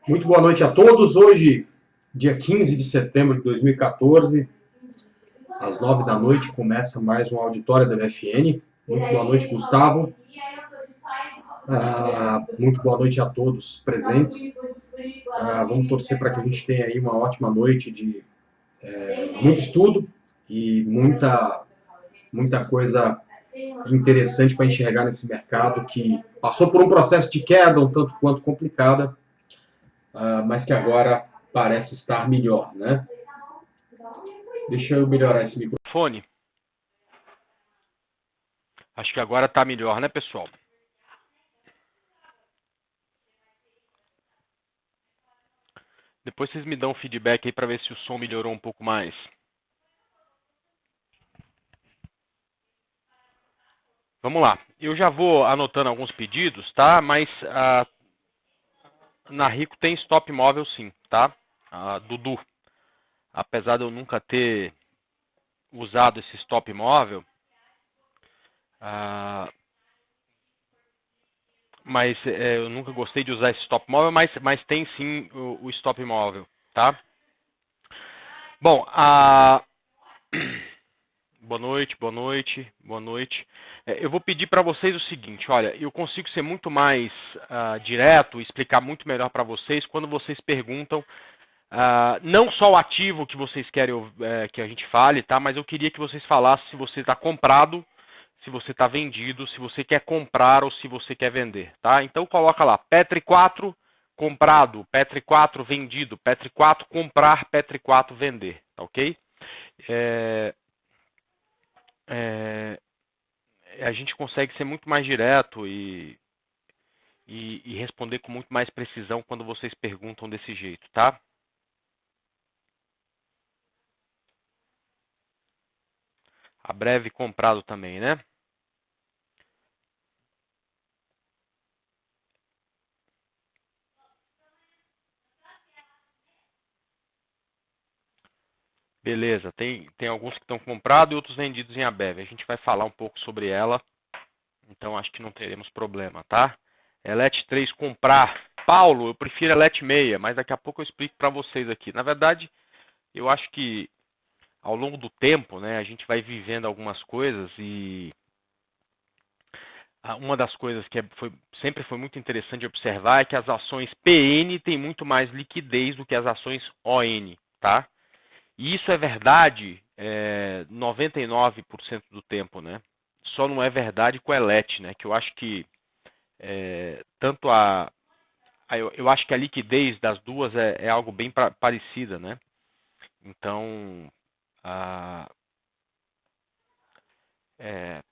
Muito boa noite a todos. Hoje, dia 15 de setembro de 2014, às 9 da noite, começa mais um auditório da VFN. Muito boa noite, Gustavo. Muito boa noite a todos presentes. Vamos torcer para que a gente tenha aí uma ótima noite de muito estudo e muita coisa interessante para enxergar nesse mercado que passou por um processo de queda um tanto quanto complicada, mas que agora parece estar melhor, né? Deixa eu melhorar esse microfone. Acho que agora está melhor, né, pessoal? Depois vocês me dão um feedback aí para ver se o som melhorou um pouco mais. Vamos lá. Eu já vou anotando alguns pedidos, tá? Mas na Rico tem stop móvel sim, tá? Dudu. Apesar de eu nunca ter usado esse stop móvel, mas eu nunca gostei de usar esse stop móvel, mas tem sim o stop móvel, tá? Bom, boa noite, boa noite, boa noite. Eu vou pedir para vocês o seguinte, olha, eu consigo ser muito mais direto, explicar muito melhor para vocês quando vocês perguntam não só o ativo que vocês querem que a gente fale, tá? Mas eu queria que vocês falassem se você está comprado, se você está vendido, se você quer comprar ou se você quer vender, tá? Então coloca lá, Petri 4 comprado, Petri 4 vendido, Petri 4 comprar, Petri 4 vender, tá ok? A gente consegue ser muito mais direto e responder com muito mais precisão quando vocês perguntam desse jeito, tá? A breve comprado também, né? Beleza, tem alguns que estão comprados e outros vendidos em Abev. A gente vai falar um pouco sobre ela, então acho que não teremos problema, tá? Elet 3 comprar. Paulo, eu prefiro Elet 6, mas daqui a pouco eu explico para vocês aqui. Na verdade, eu acho que ao longo do tempo, né, a gente vai vivendo algumas coisas e uma das coisas que sempre foi muito interessante observar é que as ações PN têm muito mais liquidez do que as ações ON, tá? E isso é verdade 99% do tempo, né? Só não é verdade com a ELET, né? Que eu acho que eu acho que a liquidez das duas é algo bem parecida, né? Então,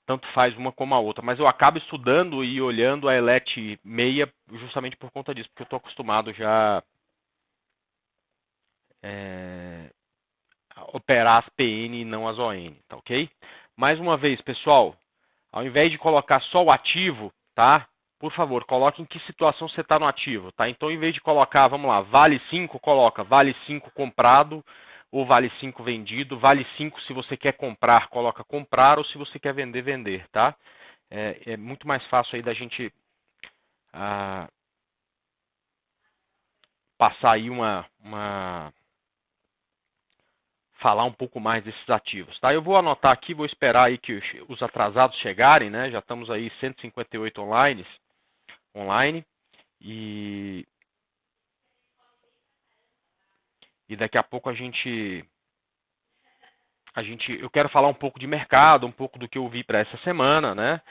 tanto faz uma como a outra. Mas eu acabo estudando e olhando a ELET 6 justamente por conta disso, porque eu estou acostumado já a operar as PN e não as ON, tá ok? Mais uma vez, pessoal, ao invés de colocar só o ativo, tá? Por favor, coloque em que situação você está no ativo, tá? Então, em vez de colocar, vamos lá, vale 5, coloca vale 5 comprado ou vale 5 vendido. Vale 5 se você quer comprar, coloca comprar, ou se você quer vender, vender, tá? É muito mais fácil aí da gente passar aí falar um pouco mais desses ativos, tá? Eu vou anotar aqui, vou esperar aí que os atrasados chegarem, né? Já estamos aí 158 online e daqui a pouco eu quero falar um pouco de mercado, um pouco do que eu vi para essa semana, né?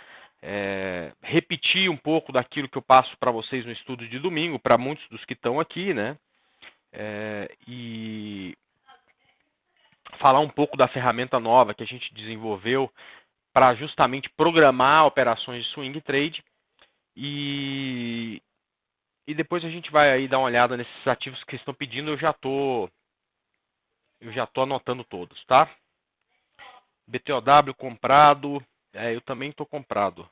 Repetir um pouco daquilo que eu passo para vocês no estudo de domingo, para muitos dos que estão aqui, né? E falar um pouco da ferramenta nova que a gente desenvolveu para justamente programar operações de swing trade e depois a gente vai aí dar uma olhada nesses ativos que estão pedindo. Eu já tô anotando todos, tá? BTOW comprado, eu também estou comprado.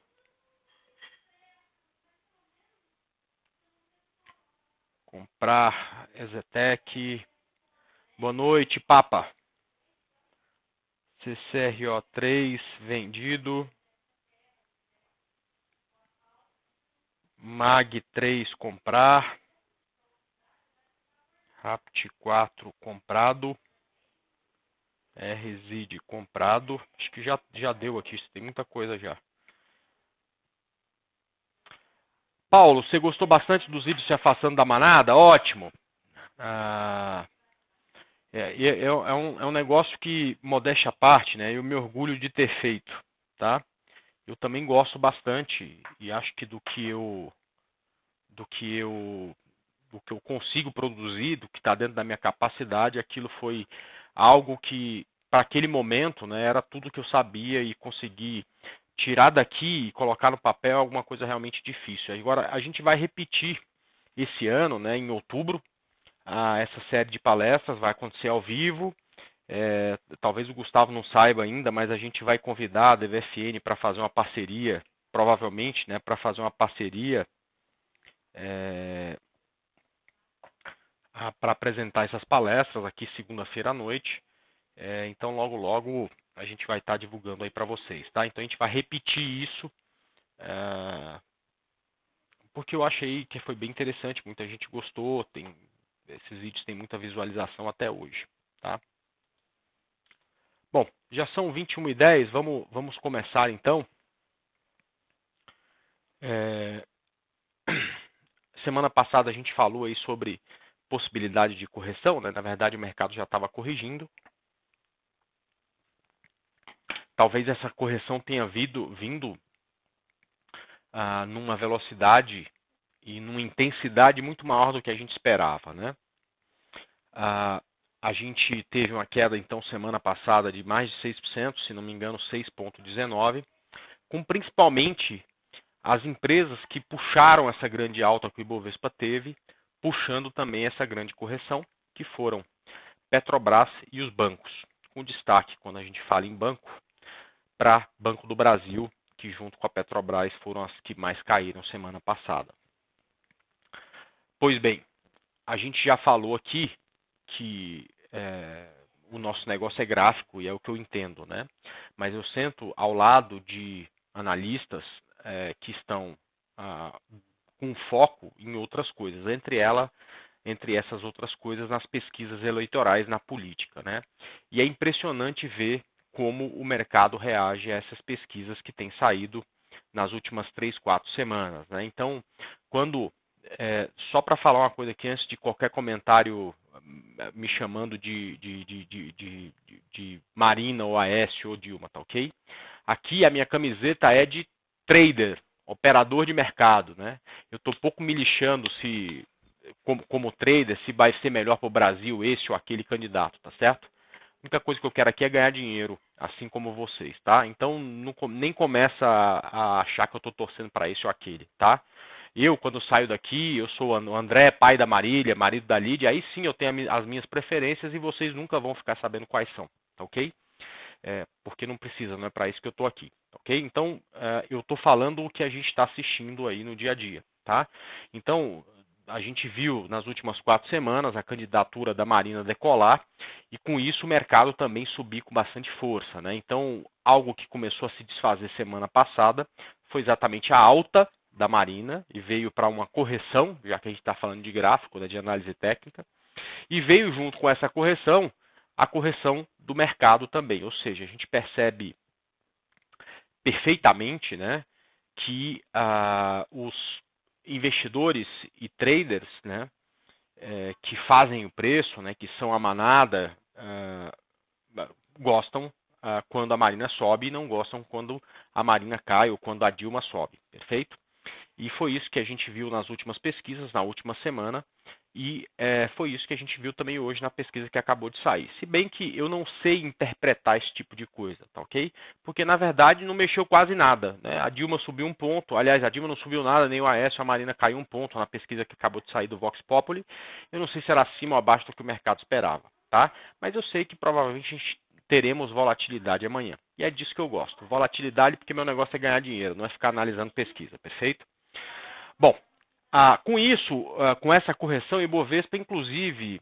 Comprar, Ezetec. Boa noite, Papa. CCRO3 vendido. MAG 3 comprar, RAPT 4 comprado, RZID comprado, acho que já deu aqui, tem muita coisa já. Paulo, você gostou bastante dos vídeos se afastando da manada? Ótimo. É um negócio que, modéstia à parte, né, eu me orgulho de ter feito, tá? Eu também gosto bastante e acho que do que eu consigo produzir, do que está dentro da minha capacidade, aquilo foi algo que, para aquele momento, né, era tudo que eu sabia e consegui tirar daqui e colocar no papel alguma coisa realmente difícil. Agora, a gente vai repetir esse ano, né, em outubro, essa série de palestras vai acontecer ao vivo. Talvez o Gustavo não saiba ainda, mas a gente vai convidar a DVFN para fazer uma parceria, provavelmente, né, para fazer uma parceria para apresentar essas palestras aqui segunda-feira à noite. Então, logo, logo a gente vai estar divulgando aí para vocês, tá? Então, a gente vai repetir isso, porque eu achei que foi bem interessante, muita gente gostou, esses vídeos têm muita visualização até hoje, tá? Bom, já são 21h10, vamos começar então. Semana passada a gente falou aí sobre possibilidade de correção, né? Na verdade o mercado já estava corrigindo. Talvez essa correção tenha vindo numa velocidade e numa intensidade muito maior do que a gente esperava, né? A gente teve uma queda, então, semana passada de mais de 6%, se não me engano, 6,19%, com principalmente as empresas que puxaram essa grande alta que o Ibovespa teve, puxando também essa grande correção, que foram Petrobras e os bancos. Com destaque, quando a gente fala em banco, para Banco do Brasil, que junto com a Petrobras foram as que mais caíram semana passada. Pois bem, a gente já falou aqui que o nosso negócio é gráfico e é o que eu entendo, né? Mas eu sento ao lado de analistas que estão com foco em outras coisas, entre essas outras coisas, nas pesquisas eleitorais, na política, né? E é impressionante ver como o mercado reage a essas pesquisas que têm saído nas últimas 3, 4 semanas, né? Então, só para falar uma coisa aqui, antes de qualquer comentário me chamando de Marina ou Aécio ou Dilma, tá ok? Aqui a minha camiseta é de trader, operador de mercado, né? Eu estou pouco me lixando se, como trader, se vai ser melhor para o Brasil esse ou aquele candidato, tá certo? A única coisa que eu quero aqui é ganhar dinheiro, assim como vocês, tá? Então, nem começa a achar que eu estou torcendo para esse ou aquele, tá? Eu, quando saio daqui, eu sou o André, pai da Marília, marido da Lídia, aí sim eu tenho as minhas preferências e vocês nunca vão ficar sabendo quais são, tá ok? Porque não precisa, não é para isso que eu estou aqui, ok? Então, eu estou falando o que a gente está assistindo aí no dia a dia, tá? Então, a gente viu nas últimas 4 semanas a candidatura da Marina decolar e com isso o mercado também subir com bastante força, né? Então, algo que começou a se desfazer semana passada foi exatamente a alta da Marina e veio para uma correção, já que a gente está falando de gráfico, né, de análise técnica, e veio junto com essa correção a correção do mercado também, ou seja, a gente percebe perfeitamente, né, que os investidores e traders, né, que fazem o preço, né, que são a manada, gostam quando a Marina sobe e não gostam quando a Marina cai ou quando a Dilma sobe, perfeito? E foi isso que a gente viu nas últimas pesquisas, na última semana, e foi isso que a gente viu também hoje na pesquisa que acabou de sair. Se bem que eu não sei interpretar esse tipo de coisa, tá ok? Porque, na verdade, não mexeu quase nada, né? A Dilma subiu um ponto, aliás, a Dilma não subiu nada, nem o Aécio, a Marina caiu um ponto na pesquisa que acabou de sair do Vox Populi. Eu não sei se era acima ou abaixo do que o mercado esperava, tá? Mas eu sei que provavelmente a gente teremos volatilidade amanhã. E é disso que eu gosto. Volatilidade porque meu negócio é ganhar dinheiro, não é ficar analisando pesquisa, perfeito? Bom, com isso, com essa correção, o Ibovespa, inclusive,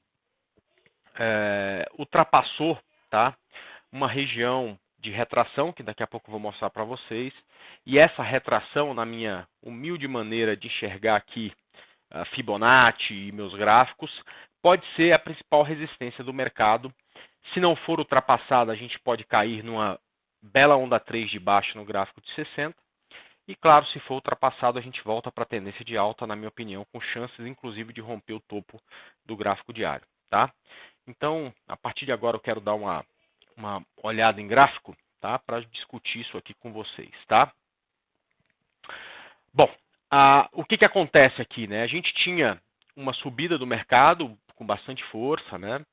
ultrapassou, tá, uma região de retração, que daqui a pouco eu vou mostrar para vocês. E essa retração, na minha humilde maneira de enxergar aqui a Fibonacci e meus gráficos, pode ser a principal resistência do mercado. Se não for ultrapassada, a gente pode cair numa bela onda 3 de baixo no gráfico de 60. E claro, se for ultrapassado, a gente volta para a tendência de alta, na minha opinião, com chances inclusive de romper o topo do gráfico diário, tá? Então, a partir de agora eu quero dar uma olhada em gráfico, tá? Para discutir isso aqui com vocês, tá? Bom, o que acontece aqui, né? A gente tinha uma subida do mercado com bastante força, né?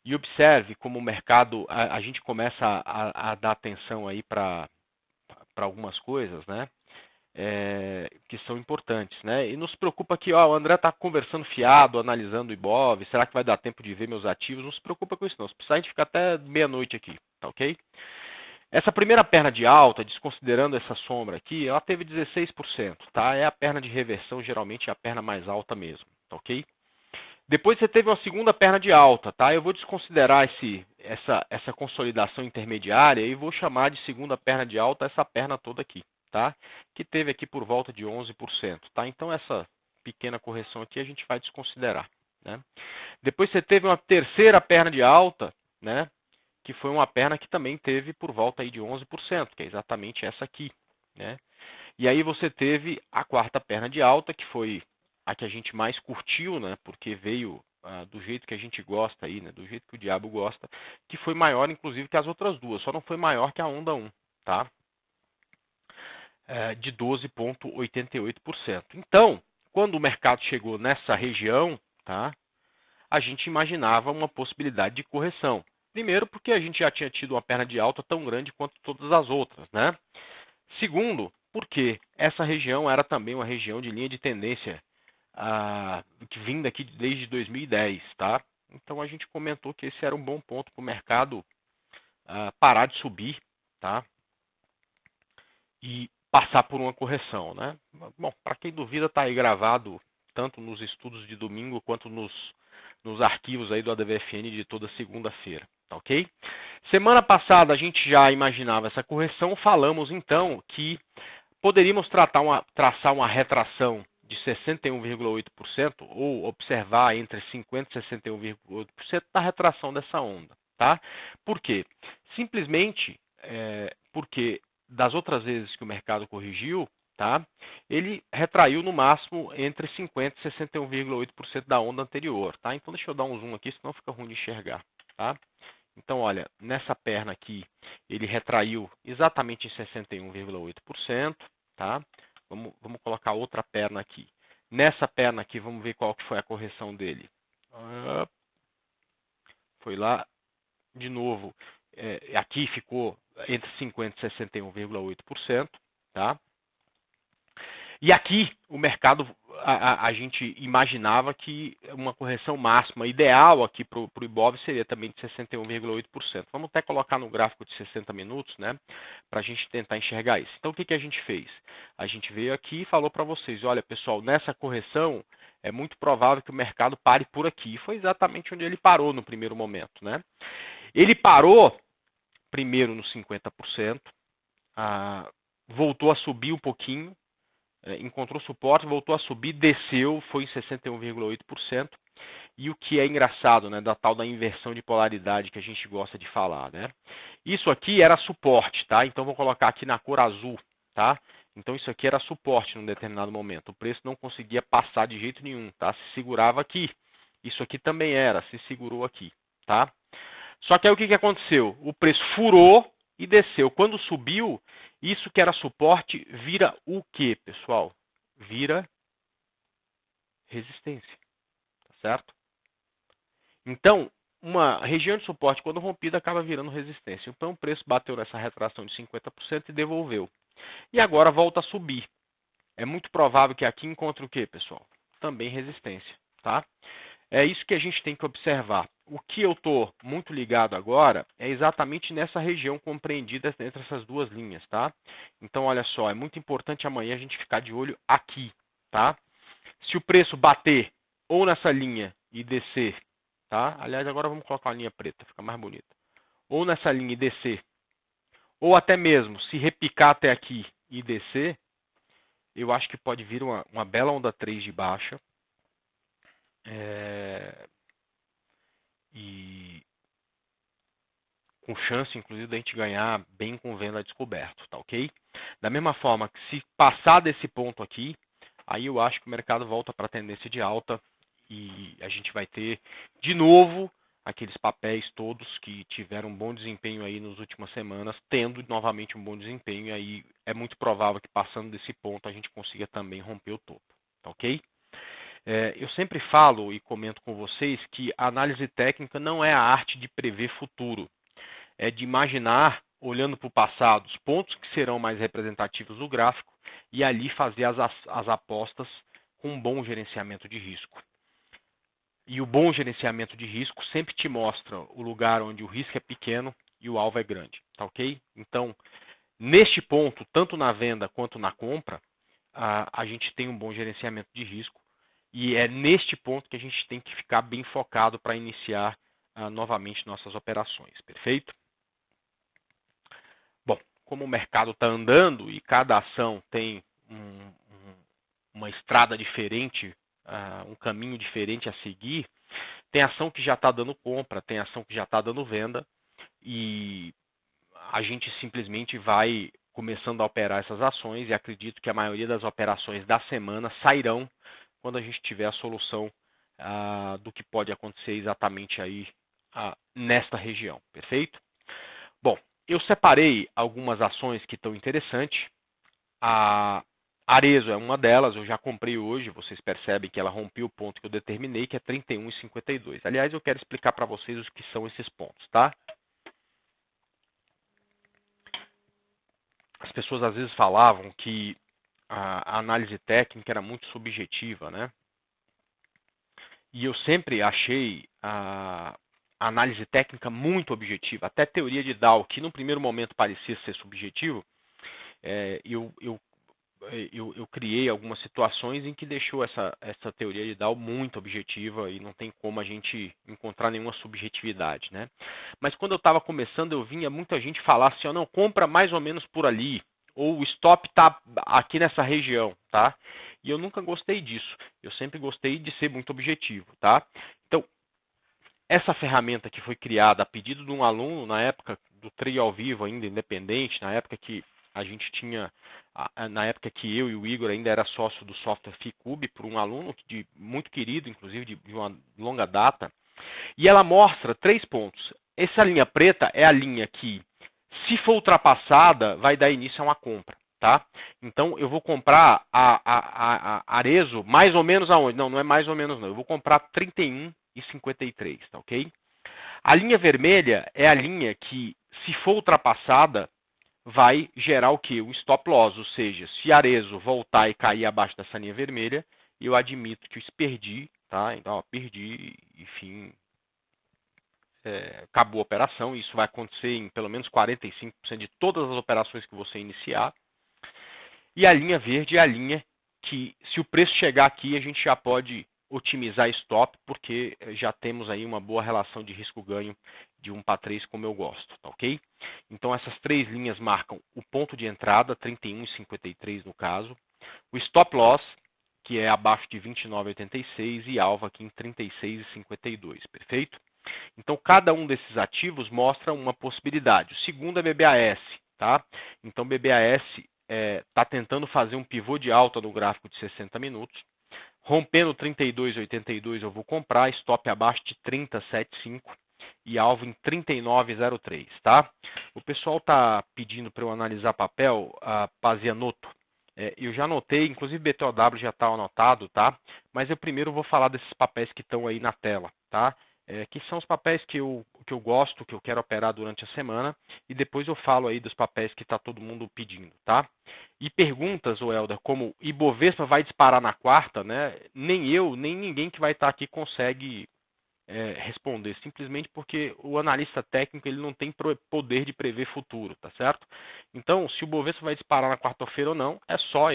E observe como o mercado, a gente começa a dar atenção aí para algumas coisas, né? Que são importantes, né? E nos preocupa que, ó, o André está conversando fiado, analisando o Ibov, será que vai dar tempo de ver meus ativos? Não se preocupa com isso não, se precisar a gente fica até meia-noite aqui, tá ok? Essa primeira perna de alta, desconsiderando essa sombra aqui, ela teve 16%, tá? É a perna de reversão, geralmente é a perna mais alta mesmo, tá ok? Depois você teve uma segunda perna de alta, tá? Eu vou desconsiderar essa consolidação intermediária e vou chamar de segunda perna de alta essa perna toda aqui, tá? Que teve aqui por volta de 11%, tá? Então essa pequena correção aqui a gente vai desconsiderar, né? Depois você teve uma terceira perna de alta, né? Que foi uma perna que também teve por volta aí de 11%, que é exatamente essa aqui, né? E aí você teve a quarta perna de alta, que foi a que a gente mais curtiu, né? Porque veio do jeito que a gente gosta aí, né? Do jeito que o diabo gosta, que foi maior, inclusive, que as outras duas. Só não foi maior que a onda 1, tá? De 12,88%. Então, quando o mercado chegou nessa região, tá? A gente imaginava uma possibilidade de correção. Primeiro, porque a gente já tinha tido uma perna de alta tão grande quanto todas as outras, né? Segundo, porque essa região era também uma região de linha de tendência que vinha aqui desde 2010, tá? Então a gente comentou que esse era um bom ponto para o mercado parar de subir, tá? E passar por uma correção, né? Bom, para quem duvida, tá aí gravado tanto nos estudos de domingo quanto nos arquivos aí do ADVFN de toda segunda-feira, tá ok? Semana passada a gente já imaginava essa correção, falamos então que poderíamos traçar uma retração de 61,8% ou observar entre 50% e 61,8% da retração dessa onda, tá? Por quê? Simplesmente porque das outras vezes que o mercado corrigiu, tá? Ele retraiu no máximo entre 50% e 61,8% da onda anterior, tá? Então deixa eu dar um zoom aqui, senão fica ruim de enxergar, tá? Então, olha, nessa perna aqui, ele retraiu exatamente em 61,8%, tá? Vamos colocar outra perna aqui. Nessa perna aqui, vamos ver qual que foi a correção dele. Foi lá, de novo, aqui ficou entre 50% e 61,8%, tá? E aqui o mercado, a gente imaginava que uma correção máxima ideal aqui para o Ibov seria também de 61,8%. Vamos até colocar no gráfico de 60 minutos, né, para a gente tentar enxergar isso. Então o que a gente fez? A gente veio aqui e falou para vocês, olha pessoal, nessa correção é muito provável que o mercado pare por aqui. E foi exatamente onde ele parou no primeiro momento, né? Ele parou primeiro nos 50%, voltou a subir um pouquinho, encontrou suporte, voltou a subir, desceu, foi em 61,8%. E o que é engraçado, né, da tal da inversão de polaridade que a gente gosta de falar, né? Isso aqui era suporte, tá? Então vou colocar aqui na cor azul, tá? Então isso aqui era suporte num determinado momento. O preço não conseguia passar de jeito nenhum, tá? Se segurava aqui. Isso aqui também era, se segurou aqui, tá? Só que aí o que aconteceu? O preço furou e desceu. Quando subiu, isso que era suporte vira o quê, pessoal? Vira resistência, tá certo? Então, uma região de suporte, quando rompida, acaba virando resistência. Então, o preço bateu nessa retração de 50% e devolveu. E agora volta a subir. É muito provável que aqui encontre o quê, pessoal? Também resistência, tá? É isso que a gente tem que observar. O que eu estou muito ligado agora é exatamente nessa região compreendida entre essas duas linhas, tá? Então, olha só, é muito importante amanhã a gente ficar de olho aqui, tá? Se o preço bater ou nessa linha e descer, tá? Aliás, agora vamos colocar uma linha preta, fica mais bonita. Ou nessa linha e descer, ou até mesmo se repicar até aqui e descer, eu acho que pode vir uma bela onda 3 de baixa. E com chance, inclusive, da gente ganhar bem com venda descoberto, tá ok? Da mesma forma que se passar desse ponto aqui, aí eu acho que o mercado volta para a tendência de alta e a gente vai ter, de novo, aqueles papéis todos que tiveram um bom desempenho aí nas últimas semanas, tendo novamente um bom desempenho, e aí é muito provável que passando desse ponto a gente consiga também romper o topo, tá ok? Eu sempre falo e comento com vocês que a análise técnica não é a arte de prever futuro, é de imaginar, olhando para o passado, os pontos que serão mais representativos do gráfico e ali fazer as apostas com um bom gerenciamento de risco. E o bom gerenciamento de risco sempre te mostra o lugar onde o risco é pequeno e o alvo é grande, tá ok? Então, neste ponto, tanto na venda quanto na compra, a gente tem um bom gerenciamento de risco e é neste ponto que a gente tem que ficar bem focado para iniciar novamente nossas operações, perfeito? Bom, como o mercado está andando e cada ação tem uma estrada diferente, um caminho diferente a seguir, tem ação que já está dando compra, tem ação que já está dando venda e a gente simplesmente vai começando a operar essas ações e acredito que a maioria das operações da semana sairão quando a gente tiver a solução do que pode acontecer exatamente aí nesta região, perfeito? Bom, eu separei algumas ações que estão interessantes. A Arezzo é uma delas, eu já comprei hoje, vocês percebem que ela rompeu o ponto que eu determinei, que é 31,52. Aliás, eu quero explicar para vocês os que são esses pontos, tá? As pessoas às vezes falavam que a análise técnica era muito subjetiva, né? E eu sempre achei a análise técnica muito objetiva. Até a teoria de Dow, que no primeiro momento parecia ser subjetivo, eu criei algumas situações em que deixou essa teoria de Dow muito objetiva e não tem como a gente encontrar nenhuma subjetividade, né? Mas quando eu estava começando, eu vinha muita gente falar assim, não, compra mais ou menos por ali, ou o stop está aqui nessa região, tá? E eu nunca gostei disso. Eu sempre gostei de ser muito objetivo, tá? Então, essa ferramenta que foi criada a pedido de um aluno na época do trade ao vivo ainda independente, na época que a gente tinha, na época que eu e o Igor ainda era sócio do software Ficube, por um aluno muito querido, inclusive de uma longa data, e ela mostra 3 pontos. Essa linha preta é a linha que, se for ultrapassada, vai dar início a uma compra, tá? Então, eu vou comprar a Arezzo mais ou menos aonde? Não é mais ou menos não. Eu vou comprar 31,53, tá ok? A linha vermelha é a linha que, se for ultrapassada, vai gerar o que? Um stop loss, ou seja, se Arezzo voltar e cair abaixo dessa linha vermelha, eu admito que eu perdi, tá? Então, ó, perdi, enfim, acabou a operação. Isso vai acontecer em pelo menos 45% de todas as operações que você iniciar. E a linha verde é a linha que, se o preço chegar aqui, a gente já pode otimizar stop, porque já temos aí uma boa relação de risco-ganho de 1 para 3, como eu gosto, tá ok? Então, essas 3 linhas marcam o ponto de entrada, 31,53 no caso, o stop loss, que é abaixo de 29,86, e alvo aqui em 36,52, perfeito? Então, cada um desses ativos mostra uma possibilidade. O segundo é BBAS, tá? Então, BBAS está tentando fazer um pivô de alta no gráfico de 60 minutos. Rompendo 32,82 eu vou comprar, stop abaixo de 30,75 e alvo em 39,03, tá? O pessoal está pedindo para eu analisar papel, Pazianotto. Eu já anotei, inclusive BTOW já está anotado, tá? Mas eu primeiro vou falar desses papéis que estão aí na tela, tá? Que são os papéis que eu gosto, que eu quero operar durante a semana, e depois eu falo aí dos papéis que está todo mundo pedindo, tá? E perguntas, Helder, como Ibovespa vai disparar na quarta, né? Nem eu, nem ninguém que vai estar aqui consegue responder, simplesmente porque o analista técnico ele não tem poder de prever futuro, tá certo? Então, se o Bovespa vai disparar na quarta-feira ou não, é só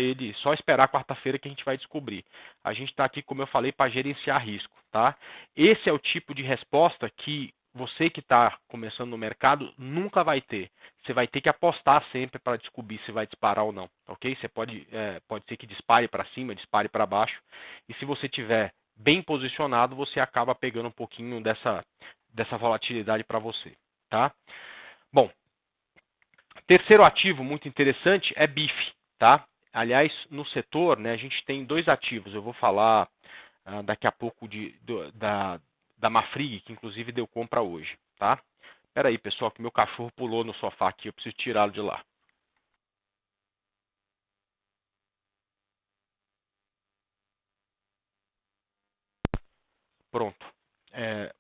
esperar quarta-feira que a gente vai descobrir. A gente está aqui, como eu falei, para gerenciar risco, tá? Esse é o tipo de resposta que você que está começando no mercado nunca vai ter. Você vai ter que apostar sempre para descobrir se vai disparar ou não, ok? Você pode ser que dispare para cima, dispare para baixo. E se você tiver bem posicionado, você acaba pegando um pouquinho dessa volatilidade para você, tá? Bom, terceiro ativo muito interessante é BIF, tá? Aliás, no setor, né, a gente tem dois ativos. Eu vou falar daqui a pouco da Mafrig, que inclusive deu compra hoje, tá? Espera aí, pessoal, que meu cachorro pulou no sofá aqui, eu preciso tirá-lo de lá. Pronto.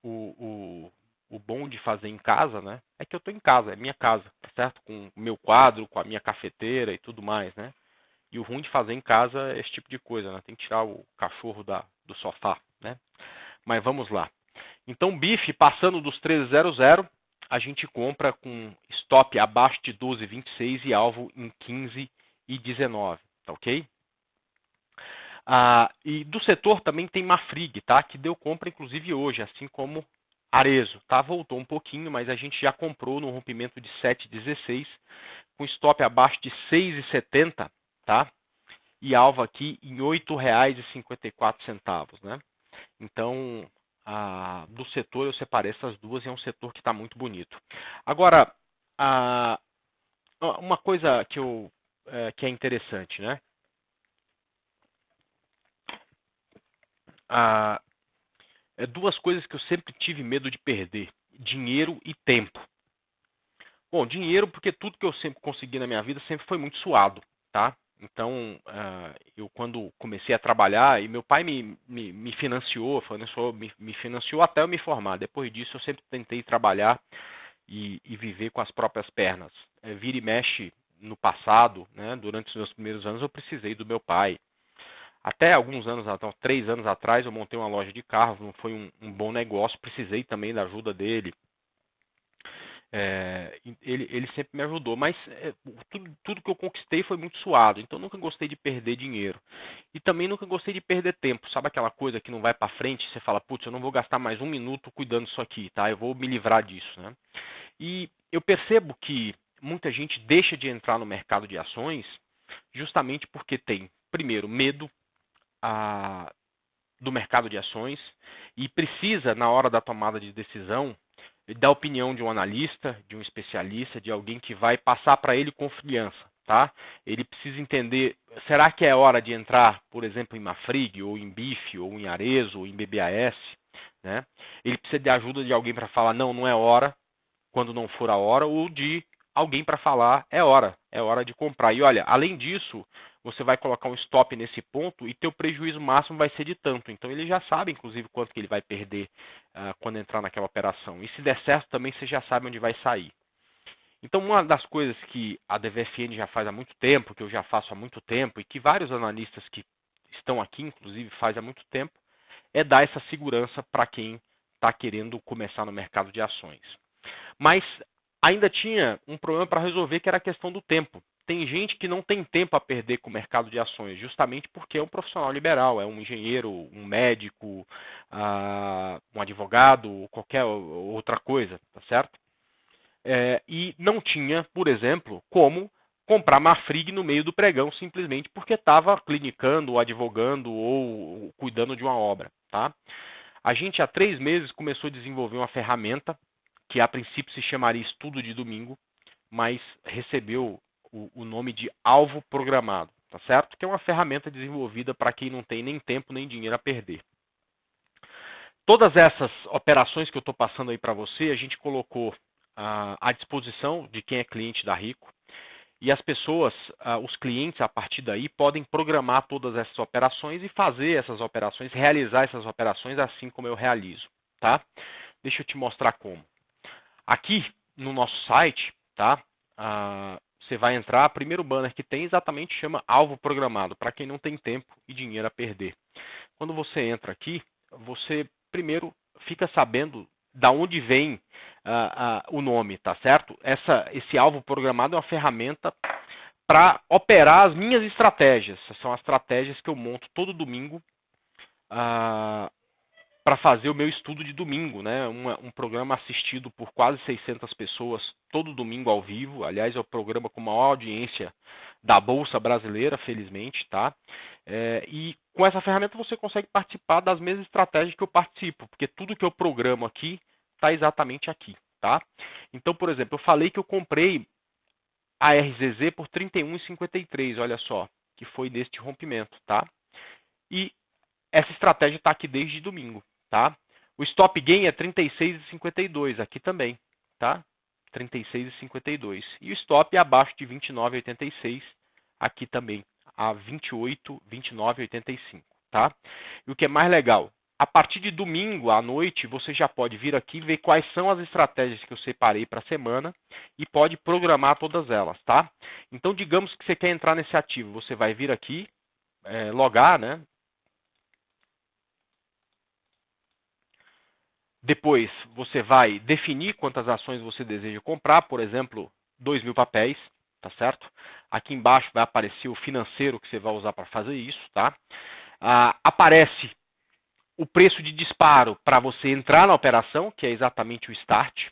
O bom de fazer em casa, né, é que eu estou em casa, é minha casa, tá certo? Com o meu quadro, com a minha cafeteira e tudo mais, né? E o ruim de fazer em casa é esse tipo de coisa, né? Tem que tirar o cachorro do sofá, né? Mas vamos lá. Então, BIF passando dos 13,00, a gente compra com stop abaixo de 12,26 e alvo em 15,19, tá ok? E do setor também tem Mafrig, tá? Que deu compra inclusive hoje, assim como Arezo, tá? Voltou um pouquinho, mas a gente já comprou no rompimento de 7,16 com stop abaixo de 6,70, tá? E alvo aqui em R$ 8,54, né? Então, do setor eu separei essas duas e é um setor que está muito bonito. Agora, uma coisa que é interessante, né? Duas coisas que eu sempre tive medo de perder: dinheiro e tempo. Bom, dinheiro porque tudo que eu sempre consegui na minha vida sempre foi muito suado, tá? Então, eu quando comecei a trabalhar, e meu pai me financiou, me financiou até eu me formar. Depois disso, eu sempre tentei trabalhar e viver com as próprias pernas. Vira e mexe no passado, né, durante os meus primeiros anos, eu precisei do meu pai. Até alguns anos, até 3 anos atrás, eu montei uma loja de carros, não foi um bom negócio, precisei também da ajuda dele. Ele sempre me ajudou, mas tudo que eu conquistei foi muito suado, então nunca gostei de perder dinheiro. E também nunca gostei de perder tempo. Sabe aquela coisa que não vai para frente, você fala, putz, eu não vou gastar mais um minuto cuidando disso aqui, tá? Eu vou me livrar disso, né? E eu percebo que muita gente deixa de entrar no mercado de ações justamente porque tem, primeiro, medo do mercado de ações e precisa, na hora da tomada de decisão, da opinião de um analista, de um especialista, de alguém que vai passar para ele confiança, tá? Ele precisa entender, será que é hora de entrar, por exemplo, em Mafrig, ou em BIF, ou em Arezo, ou em BBAS, né? Ele precisa de ajuda de alguém para falar, não é hora, quando não for a hora, ou de alguém para falar, é hora de comprar. E olha, além disso, você vai colocar um stop nesse ponto e teu prejuízo máximo vai ser de tanto. Então ele já sabe, inclusive, quanto que ele vai perder quando entrar naquela operação. E se der certo, também você já sabe onde vai sair. Então uma das coisas que a DVFN já faz há muito tempo, que eu já faço há muito tempo, e que vários analistas que estão aqui, inclusive, fazem há muito tempo, é dar essa segurança para quem está querendo começar no mercado de ações. Mas ainda tinha um problema para resolver, que era a questão do tempo. Tem gente que não tem tempo a perder com o mercado de ações, justamente porque é um profissional liberal, é um engenheiro, um médico, um advogado, qualquer outra coisa, tá certo? E não tinha, por exemplo, como comprar Mafrig no meio do pregão, simplesmente porque estava clinicando, ou advogando, ou cuidando de uma obra, tá? A gente, há 3 meses, começou a desenvolver uma ferramenta que a princípio se chamaria Estudo de Domingo, mas recebeu o nome de Alvo Programado, tá certo? Que é uma ferramenta desenvolvida para quem não tem nem tempo nem dinheiro a perder. Todas essas operações que eu estou passando aí para você, a gente colocou à disposição de quem é cliente da Rico. E as pessoas, os clientes, a partir daí, podem programar todas essas operações e fazer essas operações, realizar essas operações assim como eu realizo, tá? Deixa eu te mostrar como. Aqui no nosso site, tá? Você vai entrar, o primeiro banner que tem exatamente chama Alvo Programado, para quem não tem tempo e dinheiro a perder. Quando você entra aqui, você primeiro fica sabendo da onde vem o nome, tá certo? Esse alvo programado é uma ferramenta para operar as minhas estratégias. Essas são as estratégias que eu monto todo domingo para fazer o meu estudo de domingo, né? Um programa assistido por quase 600 pessoas todo domingo ao vivo. Aliás, é o programa com maior audiência da Bolsa Brasileira, felizmente, tá? E com essa ferramenta você consegue participar das mesmas estratégias que eu participo, porque tudo que eu programo aqui está exatamente aqui, tá? Então, por exemplo, eu falei que eu comprei a RZZ por R$ 31,53, olha só, que foi neste rompimento, tá? E essa estratégia está aqui desde domingo, tá? O stop gain é 36,52 aqui também, tá? 36,52. E o stop é abaixo de 29,86 aqui também, a 28, 29,85, tá? E o que é mais legal, a partir de domingo à noite, você já pode vir aqui e ver quais são as estratégias que eu separei para a semana e pode programar todas elas, tá? Então, digamos que você quer entrar nesse ativo, você vai vir aqui, logar, né? Depois, você vai definir quantas ações você deseja comprar, por exemplo, 2.000 papéis, tá certo? Aqui embaixo vai aparecer o financeiro que você vai usar para fazer isso, tá? Aparece o preço de disparo para você entrar na operação, que é exatamente o start.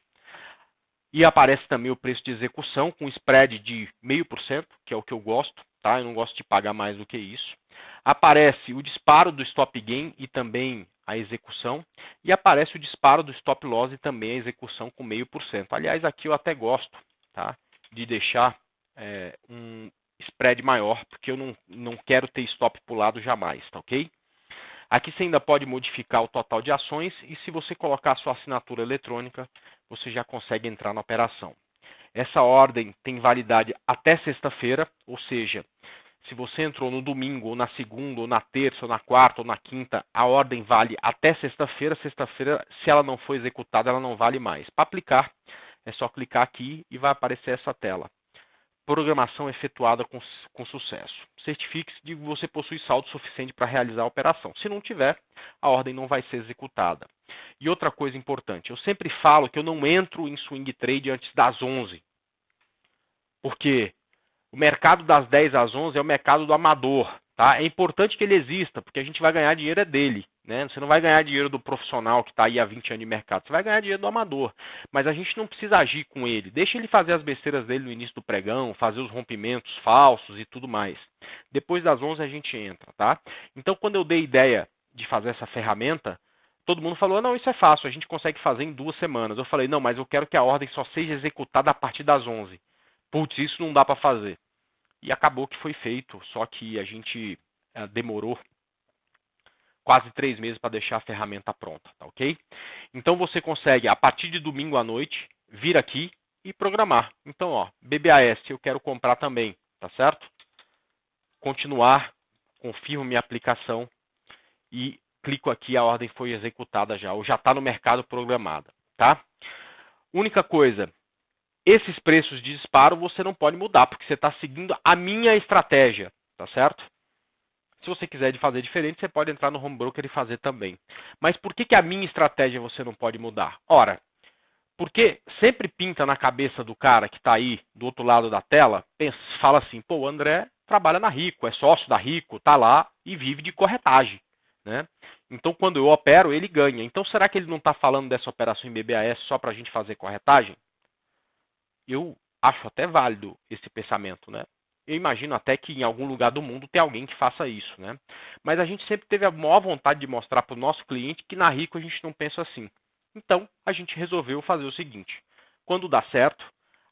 E aparece também o preço de execução com spread de 0,5%, que é o que eu gosto, tá? Eu não gosto de pagar mais do que isso. Aparece o disparo do stop gain e também a execução. E aparece o disparo do stop loss e também a execução com 0,5%. Aliás, aqui eu até gosto, tá? De deixar um spread maior, porque eu não quero ter stop pulado jamais, tá ok? Aqui você ainda pode modificar o total de ações e se você colocar a sua assinatura eletrônica, você já consegue entrar na operação. Essa ordem tem validade até sexta-feira, ou seja, se você entrou no domingo, ou na segunda, ou na terça, ou na quarta, ou na quinta, a ordem vale até sexta-feira. Sexta-feira, se ela não for executada, ela não vale mais. Para aplicar, é só clicar aqui e vai aparecer essa tela. Programação efetuada com sucesso. Certifique-se de que você possui saldo suficiente para realizar a operação. Se não tiver, a ordem não vai ser executada. E outra coisa importante, eu sempre falo que eu não entro em swing trade antes das 11. Porque o mercado das 10 às 11 é o mercado do amador. Tá? É importante que ele exista, porque a gente vai ganhar dinheiro dele. Né? Você não vai ganhar dinheiro do profissional que está aí há 20 anos de mercado. Você vai ganhar dinheiro do amador. Mas a gente não precisa agir com ele. Deixa ele fazer as besteiras dele no início do pregão, fazer os rompimentos falsos e tudo mais. Depois das 11 a gente entra. Tá? Então, quando eu dei ideia de fazer essa ferramenta, todo mundo falou, não, isso é fácil, a gente consegue fazer em 2 semanas. Eu falei, não, mas eu quero que a ordem só seja executada a partir das 11. Putz, isso não dá para fazer. E acabou que foi feito, só que a gente demorou quase 3 meses para deixar a ferramenta pronta, tá ok? Então você consegue, a partir de domingo à noite, vir aqui e programar. Então, ó, BBAS, eu quero comprar também, tá certo? Continuar, confirmo minha aplicação e clico aqui, a ordem foi executada já, ou já está no mercado programada, tá? Única coisa, esses preços de disparo você não pode mudar, porque você está seguindo a minha estratégia, tá certo? Se você quiser fazer diferente, você pode entrar no home broker e fazer também. Mas por que a minha estratégia você não pode mudar? Ora, porque sempre pinta na cabeça do cara que está aí do outro lado da tela, fala assim, pô, o André trabalha na Rico, é sócio da Rico, está lá e vive de corretagem. Né? Então, quando eu opero, ele ganha. Então, será que ele não está falando dessa operação em BBAS só para a gente fazer corretagem? Eu acho até válido esse pensamento, né? Eu imagino até que em algum lugar do mundo tem alguém que faça isso, né? Mas a gente sempre teve a maior vontade de mostrar para o nosso cliente que na Rico a gente não pensa assim. Então, a gente resolveu fazer o seguinte. Quando dá certo,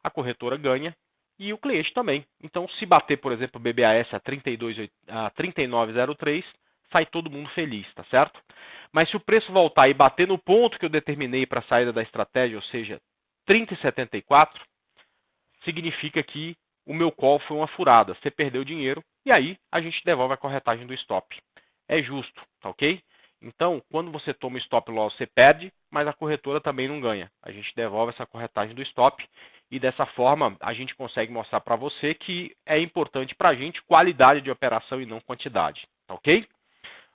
a corretora ganha e o cliente também. Então, se bater, por exemplo, o BBAS a 39,03, sai todo mundo feliz, tá certo? Mas se o preço voltar e bater no ponto que eu determinei para a saída da estratégia, ou seja, 30,74, significa que o meu call foi uma furada, você perdeu dinheiro e aí a gente devolve a corretagem do stop. É justo, tá ok? Então, quando você toma stop loss, você perde, mas a corretora também não ganha. A gente devolve essa corretagem do stop e dessa forma a gente consegue mostrar para você que é importante para a gente qualidade de operação e não quantidade, tá ok?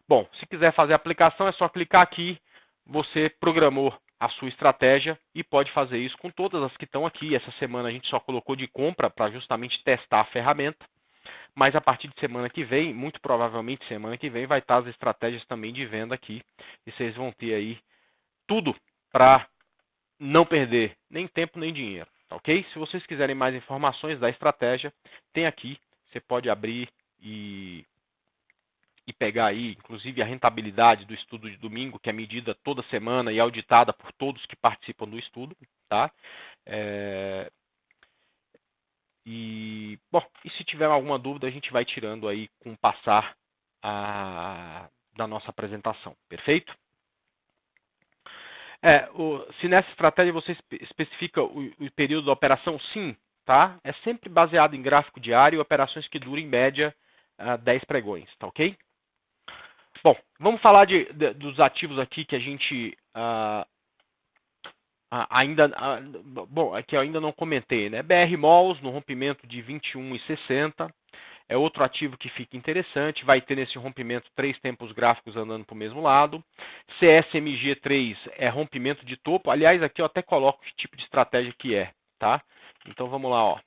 Bom, se quiser fazer a aplicação é só clicar aqui, você programou a sua estratégia e pode fazer isso com todas as que estão aqui. Essa semana a gente só colocou de compra para justamente testar a ferramenta. mas a partir de semana que vem, muito provavelmente semana que vem, vai estar as estratégias também de venda aqui, e vocês vão ter aí tudo para não perder nem tempo nem dinheiro, tá ok? Se vocês quiserem mais informações da estratégia, tem aqui, você pode abrir e pegar aí, inclusive, a rentabilidade do estudo de domingo, que é medida toda semana e auditada por todos que participam do estudo, tá? Bom, e se tiver alguma dúvida, a gente vai tirando aí com o passar da nossa apresentação, perfeito? Se nessa estratégia você especifica o período da operação, sim, tá? É sempre baseado em gráfico diário e operações que duram em média 10 pregões, tá ok? Bom, vamos falar dos ativos aqui que a gente que eu ainda não comentei, né? BR Malls no rompimento de 21,60 é outro ativo que fica interessante, vai ter nesse rompimento 3 tempos gráficos andando para o mesmo lado. CSMG3 é rompimento de topo, aliás, aqui eu até coloco que tipo de estratégia que é, tá? Então vamos lá, ó.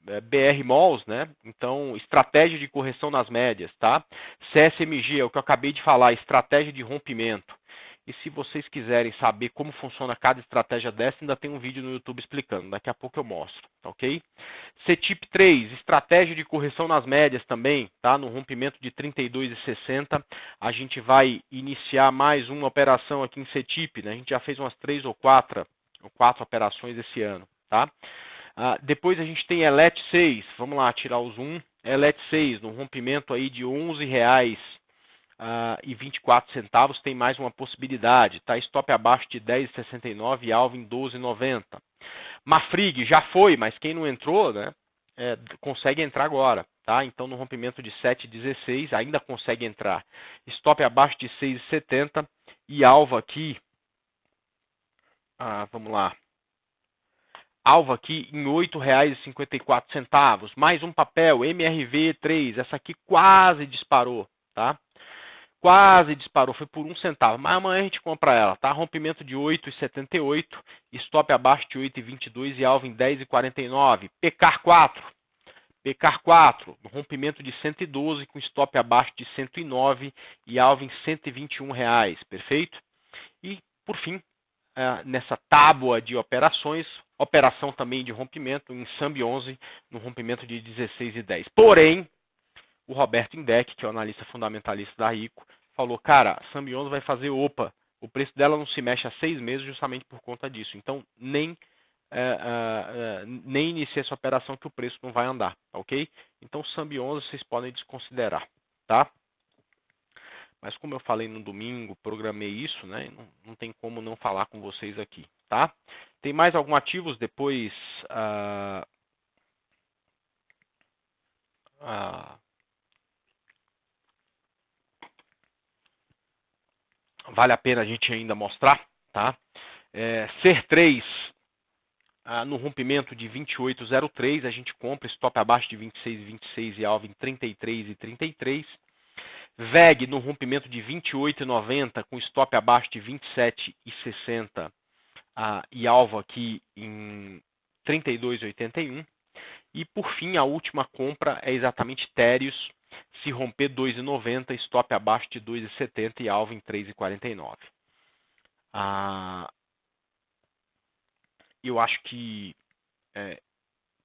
BR Malls, né? Então, estratégia de correção nas médias, tá? CSMG é o que eu acabei de falar, estratégia de rompimento. E se vocês quiserem saber como funciona cada estratégia dessa, ainda tem um vídeo no YouTube explicando. Daqui a pouco eu mostro, tá ok? CTIP 3, estratégia de correção nas médias também, tá? No rompimento de 32,60, a gente vai iniciar mais uma operação aqui em CTIP, né? A gente já fez umas 3 ou 4 operações esse ano, tá? Depois a gente tem ELET 6, vamos lá, tirar o zoom. ELET 6, no rompimento aí de R$11,24, tem mais uma possibilidade, tá? Stop abaixo de 10,69 e alvo em 12,90. Mafrig já foi, mas quem não entrou, né, consegue entrar agora, tá? Então no rompimento de 7,16 ainda consegue entrar. Stop abaixo de 6,70 e alvo aqui, vamos lá. Alvo aqui em R$ 8,54. Mais um papel, MRV3, essa aqui quase disparou, tá? Quase disparou, foi por 1 centavo, mas amanhã a gente compra ela, tá? Rompimento de 8,78, stop abaixo de 8,22 e alvo em 10,49. PECAR 4, rompimento de 112 com stop abaixo de 109 e alvo em R$121, perfeito? E, por fim, nessa tábua de operações, operação também de rompimento em SAMB 11, no rompimento de 16,10. Porém, o Roberto Indec, que é o analista fundamentalista da Rico, falou, cara, a SAMB 11 vai fazer OPA, o preço dela não se mexe há 6 meses justamente por conta disso. Então, nem inicie essa operação que o preço não vai andar, tá ok? Então, SAMB 11 vocês podem desconsiderar, tá? Mas como eu falei no domingo, programei isso, né? Não tem como não falar com vocês aqui, tá? Tem mais alguns ativos depois... vale a pena a gente ainda mostrar, tá? SER3, no rompimento de 28,03, a gente compra, stop abaixo de 26,26 e alvo em 33,33. VEG no rompimento de 28,90 com stop abaixo de 27,60 e alvo aqui em 32,81. E por fim, a última compra é exatamente Terios, se romper 2,90, stop abaixo de 2,70 e alvo em 3,49. Eu acho que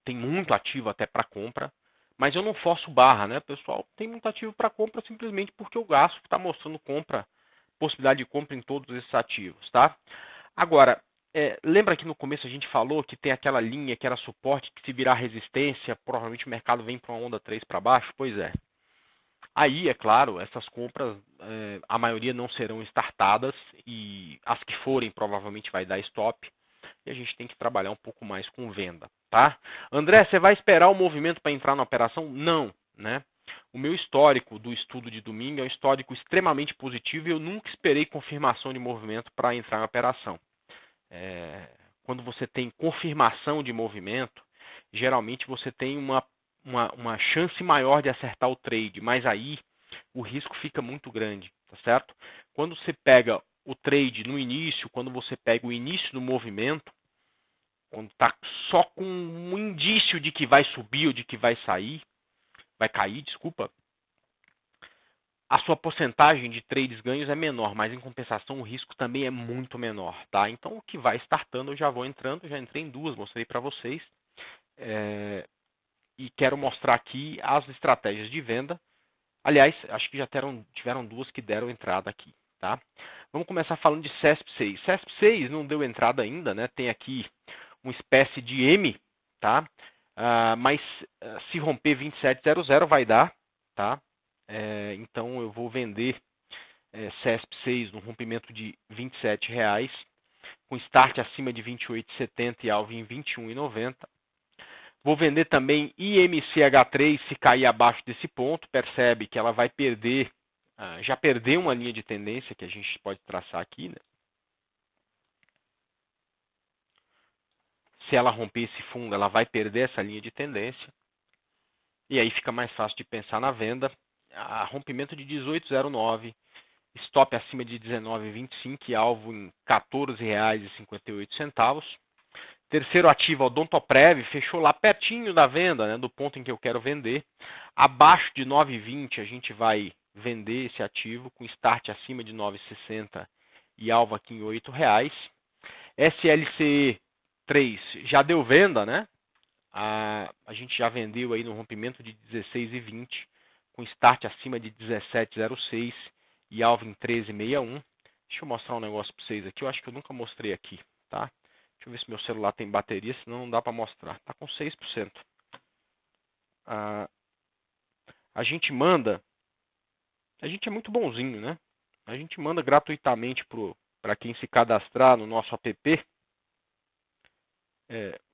tem muito ativo até para compra, mas eu não forço barra, né, pessoal? Tem muito ativo para compra simplesmente porque o gráfico está mostrando possibilidade de compra em todos esses ativos, tá? Agora, lembra que no começo a gente falou que tem aquela linha que era suporte, que se virar resistência, provavelmente o mercado vem para uma onda 3 para baixo? Pois é. Aí, é claro, essas compras, a maioria não serão startadas e as que forem provavelmente vai dar stop. E a gente tem que trabalhar um pouco mais com venda, tá? André, você vai esperar o movimento para entrar na operação? Não, né? O meu histórico do estudo de domingo é um histórico extremamente positivo e eu nunca esperei confirmação de movimento para entrar na operação. Quando você tem confirmação de movimento, geralmente você tem uma chance maior de acertar o trade, mas aí o risco fica muito grande, tá certo? Quando você pega o trade no início, quando você pega o início do movimento, quando está só com um indício de que vai subir ou de que vai sair, vai cair, desculpa, a sua porcentagem de trades ganhos é menor, mas em compensação o risco também é muito menor, tá? Então o que vai startando eu já vou entrando, já entrei em duas, mostrei para vocês. E quero mostrar aqui as estratégias de venda. Aliás, acho que já tiveram duas que deram entrada aqui, tá? Vamos começar falando de CESP6. CESP6 não deu entrada ainda, né? Tem aqui uma espécie de M, tá? Mas se romper 2700 vai dar, tá? Então eu vou vender CESP6 no rompimento de R$27, com start acima de 28,70 e alvo em 21,90. Vou vender também IMCH3 se cair abaixo desse ponto. Percebe que ela vai perder, já perdeu uma linha de tendência que a gente pode traçar aqui, né? Se ela romper esse fundo, ela vai perder essa linha de tendência. E aí fica mais fácil de pensar na venda. Rompimento de 18,09, stop acima de 19,25 e alvo em R$14,58. Terceiro ativo, Odontoprev, fechou lá pertinho da venda, né, do ponto em que eu quero vender. Abaixo de 9,20 a gente vai vender esse ativo com start acima de 9,60 e alvo aqui em R$8. SLC3 já deu venda, né? A gente já vendeu aí no rompimento de 16,20 com start acima de 17,06 e alvo em 13,61. Deixa eu mostrar um negócio para vocês aqui. Eu acho que eu nunca mostrei aqui, tá? Deixa eu ver se meu celular tem bateria, senão não dá para mostrar. Está com 6%. A gente manda, a gente é muito bonzinho, né? A gente manda gratuitamente para quem se cadastrar no nosso app.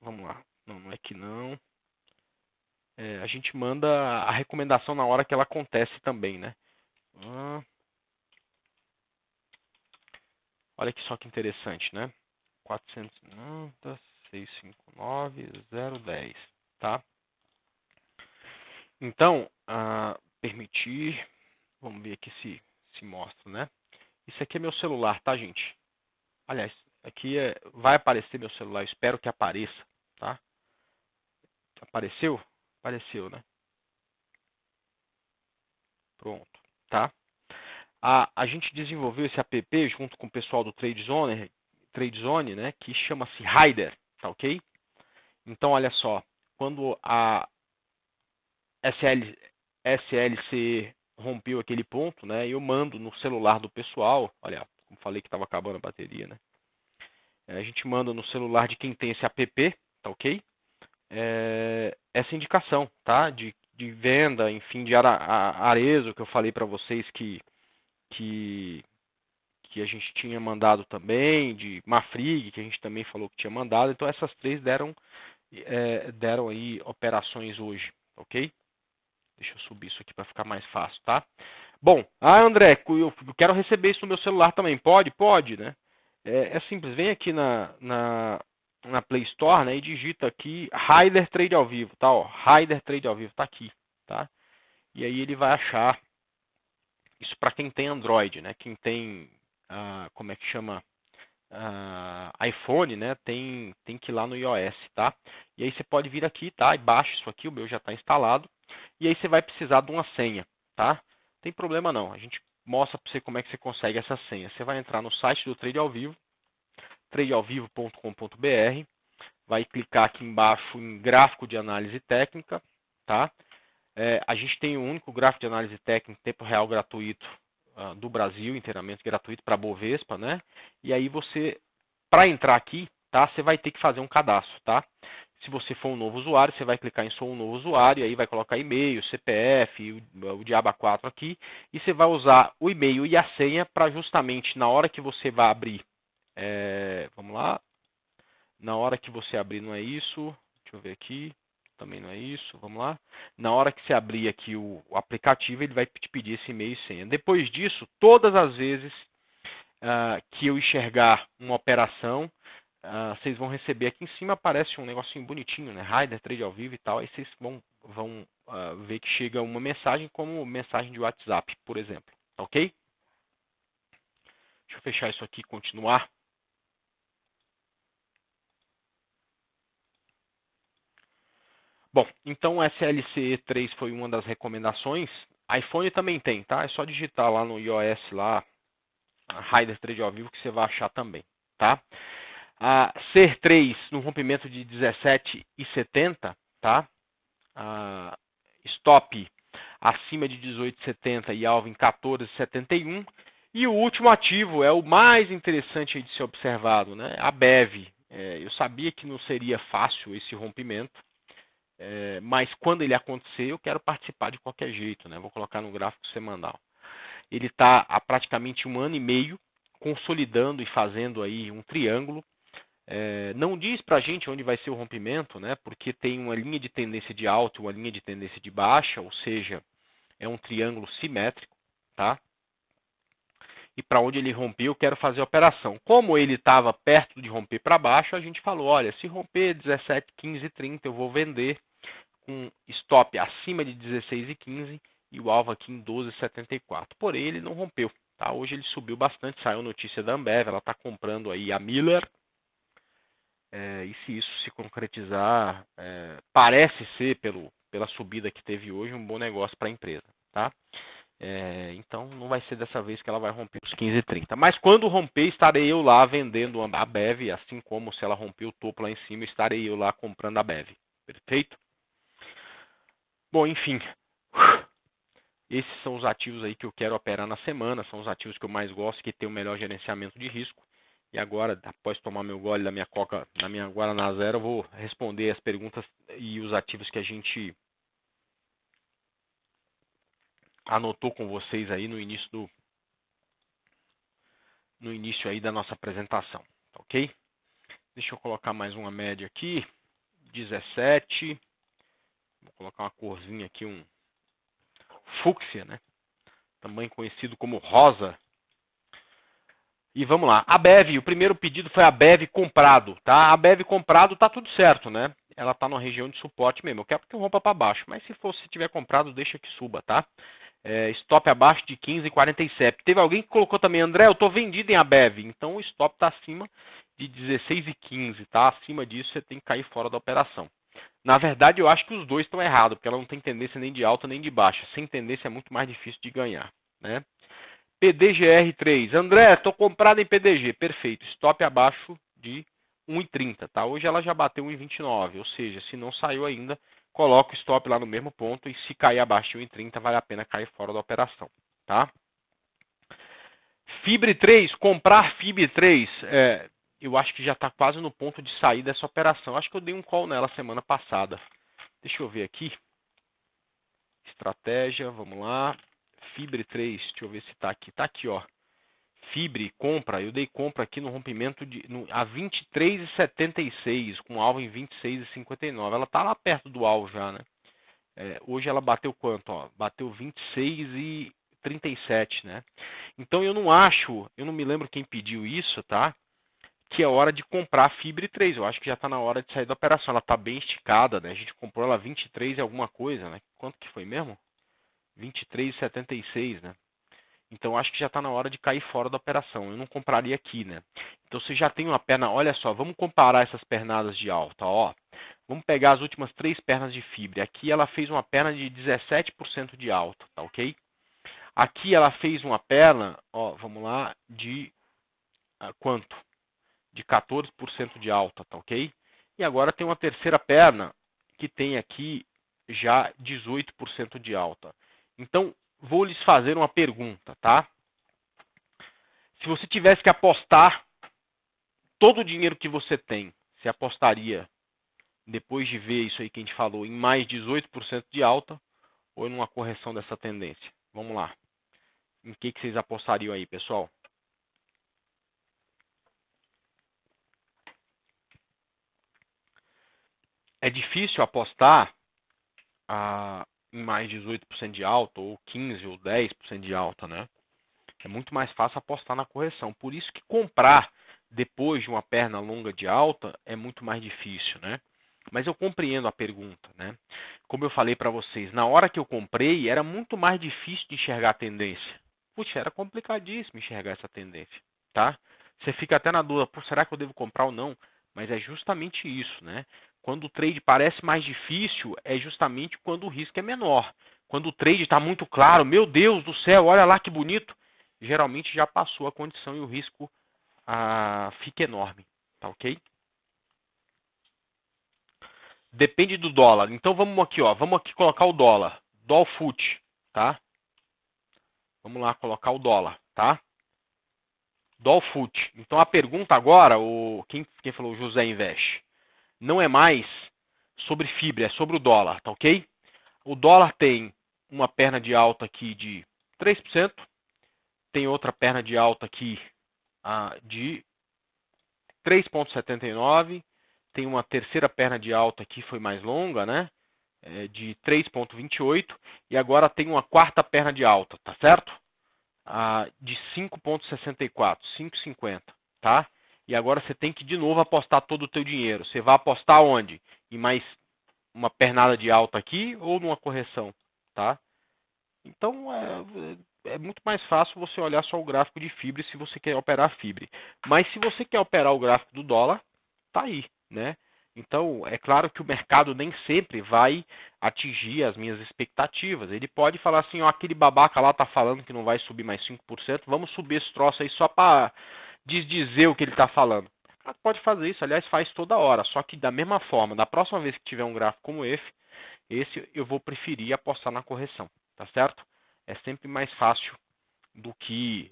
Vamos lá, não é que não. A gente manda a recomendação na hora que ela acontece também, né? Olha que só que interessante, né? 490, 659, 010, tá? Então, permitir, vamos ver aqui se mostra, né? Isso aqui é meu celular, tá, gente? Aliás, aqui vai aparecer meu celular, espero que apareça, tá? Apareceu? Apareceu, né? Pronto, tá? A gente desenvolveu esse app junto com o pessoal do TradeZone, né? Que chama-se Rider, tá ok? Então, olha só, quando a SLC rompeu aquele ponto, né? Eu mando no celular do pessoal, olha, como falei que estava acabando a bateria, né? A gente manda no celular de quem tem esse app, tá ok? Essa indicação, tá? De venda, enfim, de Arezzo, que eu falei para vocês que a gente tinha mandado também, de Mafrig, que a gente também falou que tinha mandado. Então essas três deram aí operações hoje, ok? Deixa eu subir isso aqui para ficar mais fácil, tá? Bom, André, eu quero receber isso no meu celular também. Pode? Pode, né? É simples, vem aqui na Play Store, né, e digita aqui Rider Trade ao vivo, tá? Ó, Rider Trade ao vivo, tá aqui, tá? E aí ele vai achar isso para quem tem Android, né? Quem tem, como é que chama? iPhone, né? Tem que ir lá no iOS, tá? E aí você pode vir aqui, tá? E baixa isso aqui, o meu já está instalado. E aí você vai precisar de uma senha, tá? Não tem problema não. A gente mostra para você como é que você consegue essa senha. Você vai entrar no site do Trade ao Vivo, tradealvivo.com.br, vai clicar aqui embaixo em gráfico de análise técnica, tá? A gente tem o único gráfico de análise técnica em tempo real gratuito do Brasil, inteiramente gratuito para Bovespa, né? E aí você, para entrar aqui, tá? Você vai ter que fazer um cadastro, tá? Se você for um novo usuário, você vai clicar em sou um novo usuário, e aí vai colocar e-mail, CPF, o diabo 4 aqui, e você vai usar o e-mail e a senha para justamente na hora que você vai abrir, vamos lá, na hora que você abrir, não é isso, deixa eu ver aqui, também não é isso, vamos lá. Na hora que você abrir aqui o aplicativo, ele vai te pedir esse e-mail e senha. Depois disso, todas as vezes que eu enxergar uma operação, vocês vão receber aqui em cima, aparece um negocinho bonitinho, né? Rider, Trade ao Vivo e tal, aí vocês vão ver que chega uma mensagem como mensagem de WhatsApp, por exemplo, ok? Deixa eu fechar isso aqui e continuar. Bom, então o SLCE3 foi uma das recomendações. iPhone também tem, tá? É só digitar lá no iOS, lá, Rider Trade ao vivo, que você vai achar também, tá? A SER3 no rompimento de 17,70, tá? Stop acima de 18,70 e alvo em 14,71. E o último ativo é o mais interessante de ser observado, né? A BEV. Eu sabia que não seria fácil esse rompimento, mas quando ele acontecer, eu quero participar de qualquer jeito, né? Vou colocar no gráfico semanal. Ele está há praticamente 1 ano e meio consolidando e fazendo aí um triângulo. Não diz para a gente onde vai ser o rompimento, né? Porque tem uma linha de tendência de alta e uma linha de tendência de baixa, ou seja, é um triângulo simétrico, tá? E para onde ele rompeu, eu quero fazer a operação. Como ele estava perto de romper para baixo, a gente falou, olha, se romper 17, 15 e 30, eu vou vender com stop acima de 16 e 15 e o alvo aqui em 12,74. Porém, ele não rompeu, tá? Hoje ele subiu bastante, saiu notícia da Ambev, ela está comprando aí a Miller. E se isso se concretizar, parece ser, pela subida que teve hoje, um bom negócio para a empresa, tá? Então não vai ser dessa vez que ela vai romper os 15,30. Mas quando romper, estarei eu lá vendendo a BEV, assim como se ela romper o topo lá em cima, estarei eu lá comprando a BEV. Perfeito? Bom, enfim. Esses são os ativos aí que eu quero operar na semana, são os ativos que eu mais gosto, que tem o melhor gerenciamento de risco. E agora, após tomar meu gole da minha Coca, da minha Guaraná Zero, eu vou responder as perguntas e os ativos que a gente anotou com vocês aí no início aí da nossa apresentação, tá ok? Deixa eu colocar mais uma média aqui, 17, vou colocar uma corzinha aqui, um fúcsia, né? Também conhecido como rosa. E vamos lá, a BEV, o primeiro pedido foi a BEV comprado, tá? A BEV comprado tá tudo certo, né? Ela tá na região de suporte mesmo, eu quero que rompa para baixo, mas se tiver comprado, deixa que suba, tá? Stop abaixo de 15,47. Teve alguém que colocou também, André, eu estou vendido em ABEV, então o stop está acima de 16,15, tá? Acima disso você tem que cair fora da operação. Na verdade, eu acho que os dois estão errados, porque ela não tem tendência nem de alta nem de baixa. Sem tendência é muito mais difícil de ganhar, né? PDGR3. André, estou comprado em PDG. Perfeito. Stop abaixo de 1,30, tá? Hoje ela já bateu 1,29, ou seja, se não saiu ainda, coloca o stop lá no mesmo ponto e se cair abaixo de 1,30, vale a pena cair fora da operação, tá? Fibre 3, comprar Fibre 3, eu acho que já está quase no ponto de sair dessa operação. Acho que eu dei um call nela semana passada. Deixa eu ver aqui. Estratégia, vamos lá. Fibre 3, deixa eu ver se está aqui. Está aqui, ó. Fibre, compra, eu dei compra aqui no rompimento a 23,76, com alvo em 26,59. Ela está lá perto do alvo já, né? Hoje ela bateu quanto? Ó? Bateu 26,37, né? Então eu não me lembro quem pediu isso, tá? Que é hora de comprar a Fibre 3. Eu acho que já está na hora de sair da operação. Ela está bem esticada, né? A gente comprou ela 23 e alguma coisa, né? Quanto que foi mesmo? 23,76, né? Então acho que já está na hora de cair fora da operação. Eu não compraria aqui, né? Então você já tem uma perna. Olha só, vamos comparar essas pernadas de alta, ó. Vamos pegar as últimas 3 pernas de Fibre. Aqui ela fez uma perna de 17% de alta, tá ok? Aqui ela fez uma perna, ó, vamos lá, de quanto? De 14% de alta, tá ok? E agora tem uma terceira perna que tem aqui já 18% de alta. Então, vou lhes fazer uma pergunta, tá? Se você tivesse que apostar todo o dinheiro que você tem, você apostaria, depois de ver isso aí que a gente falou, em mais 18% de alta ou em uma correção dessa tendência? Vamos lá. Em que vocês apostariam aí, pessoal? É difícil apostar em mais 18% de alta, ou 15% ou 10% de alta, né? É muito mais fácil apostar na correção. Por isso que comprar depois de uma perna longa de alta é muito mais difícil, né? Mas eu compreendo a pergunta, né? Como eu falei para vocês, na hora que eu comprei, era muito mais difícil de enxergar a tendência. Puxa, era complicadíssimo enxergar essa tendência, tá? Você fica até na dúvida, será que eu devo comprar ou não? Mas é justamente isso, né? Quando o trade parece mais difícil, é justamente quando o risco é menor. Quando o trade está muito claro, meu Deus do céu, olha lá que bonito, geralmente já passou a condição e o risco fica enorme, tá ok? Depende do dólar. Então vamos aqui colocar o dólar, Dolfut, tá? Vamos lá colocar o dólar, tá? Dolfut. Então a pergunta agora, quem falou o José Invest, não é mais sobre fibra, é sobre o dólar, tá ok? O dólar tem uma perna de alta aqui de 3%, tem outra perna de alta aqui de 3,79%, tem uma terceira perna de alta aqui, foi mais longa, né? De 3,28%, e agora tem uma quarta perna de alta, tá certo? De 5,64, 5,50, tá? E agora você tem que de novo apostar todo o teu dinheiro. Você vai apostar onde? Em mais uma pernada de alta aqui ou numa correção, tá? Então é muito mais fácil você olhar só o gráfico de Fibre se você quer operar Fibre. Mas se você quer operar o gráfico do dólar, tá aí, né? Então, é claro que o mercado nem sempre vai atingir as minhas expectativas. Ele pode falar assim, ó, aquele babaca lá tá falando que não vai subir mais 5%, vamos subir esse troço aí só para desdizer o que ele está falando. O mercado pode fazer isso, aliás, faz toda hora. Só que da mesma forma, da próxima vez que tiver um gráfico como esse eu vou preferir apostar na correção, tá certo? É sempre mais fácil do que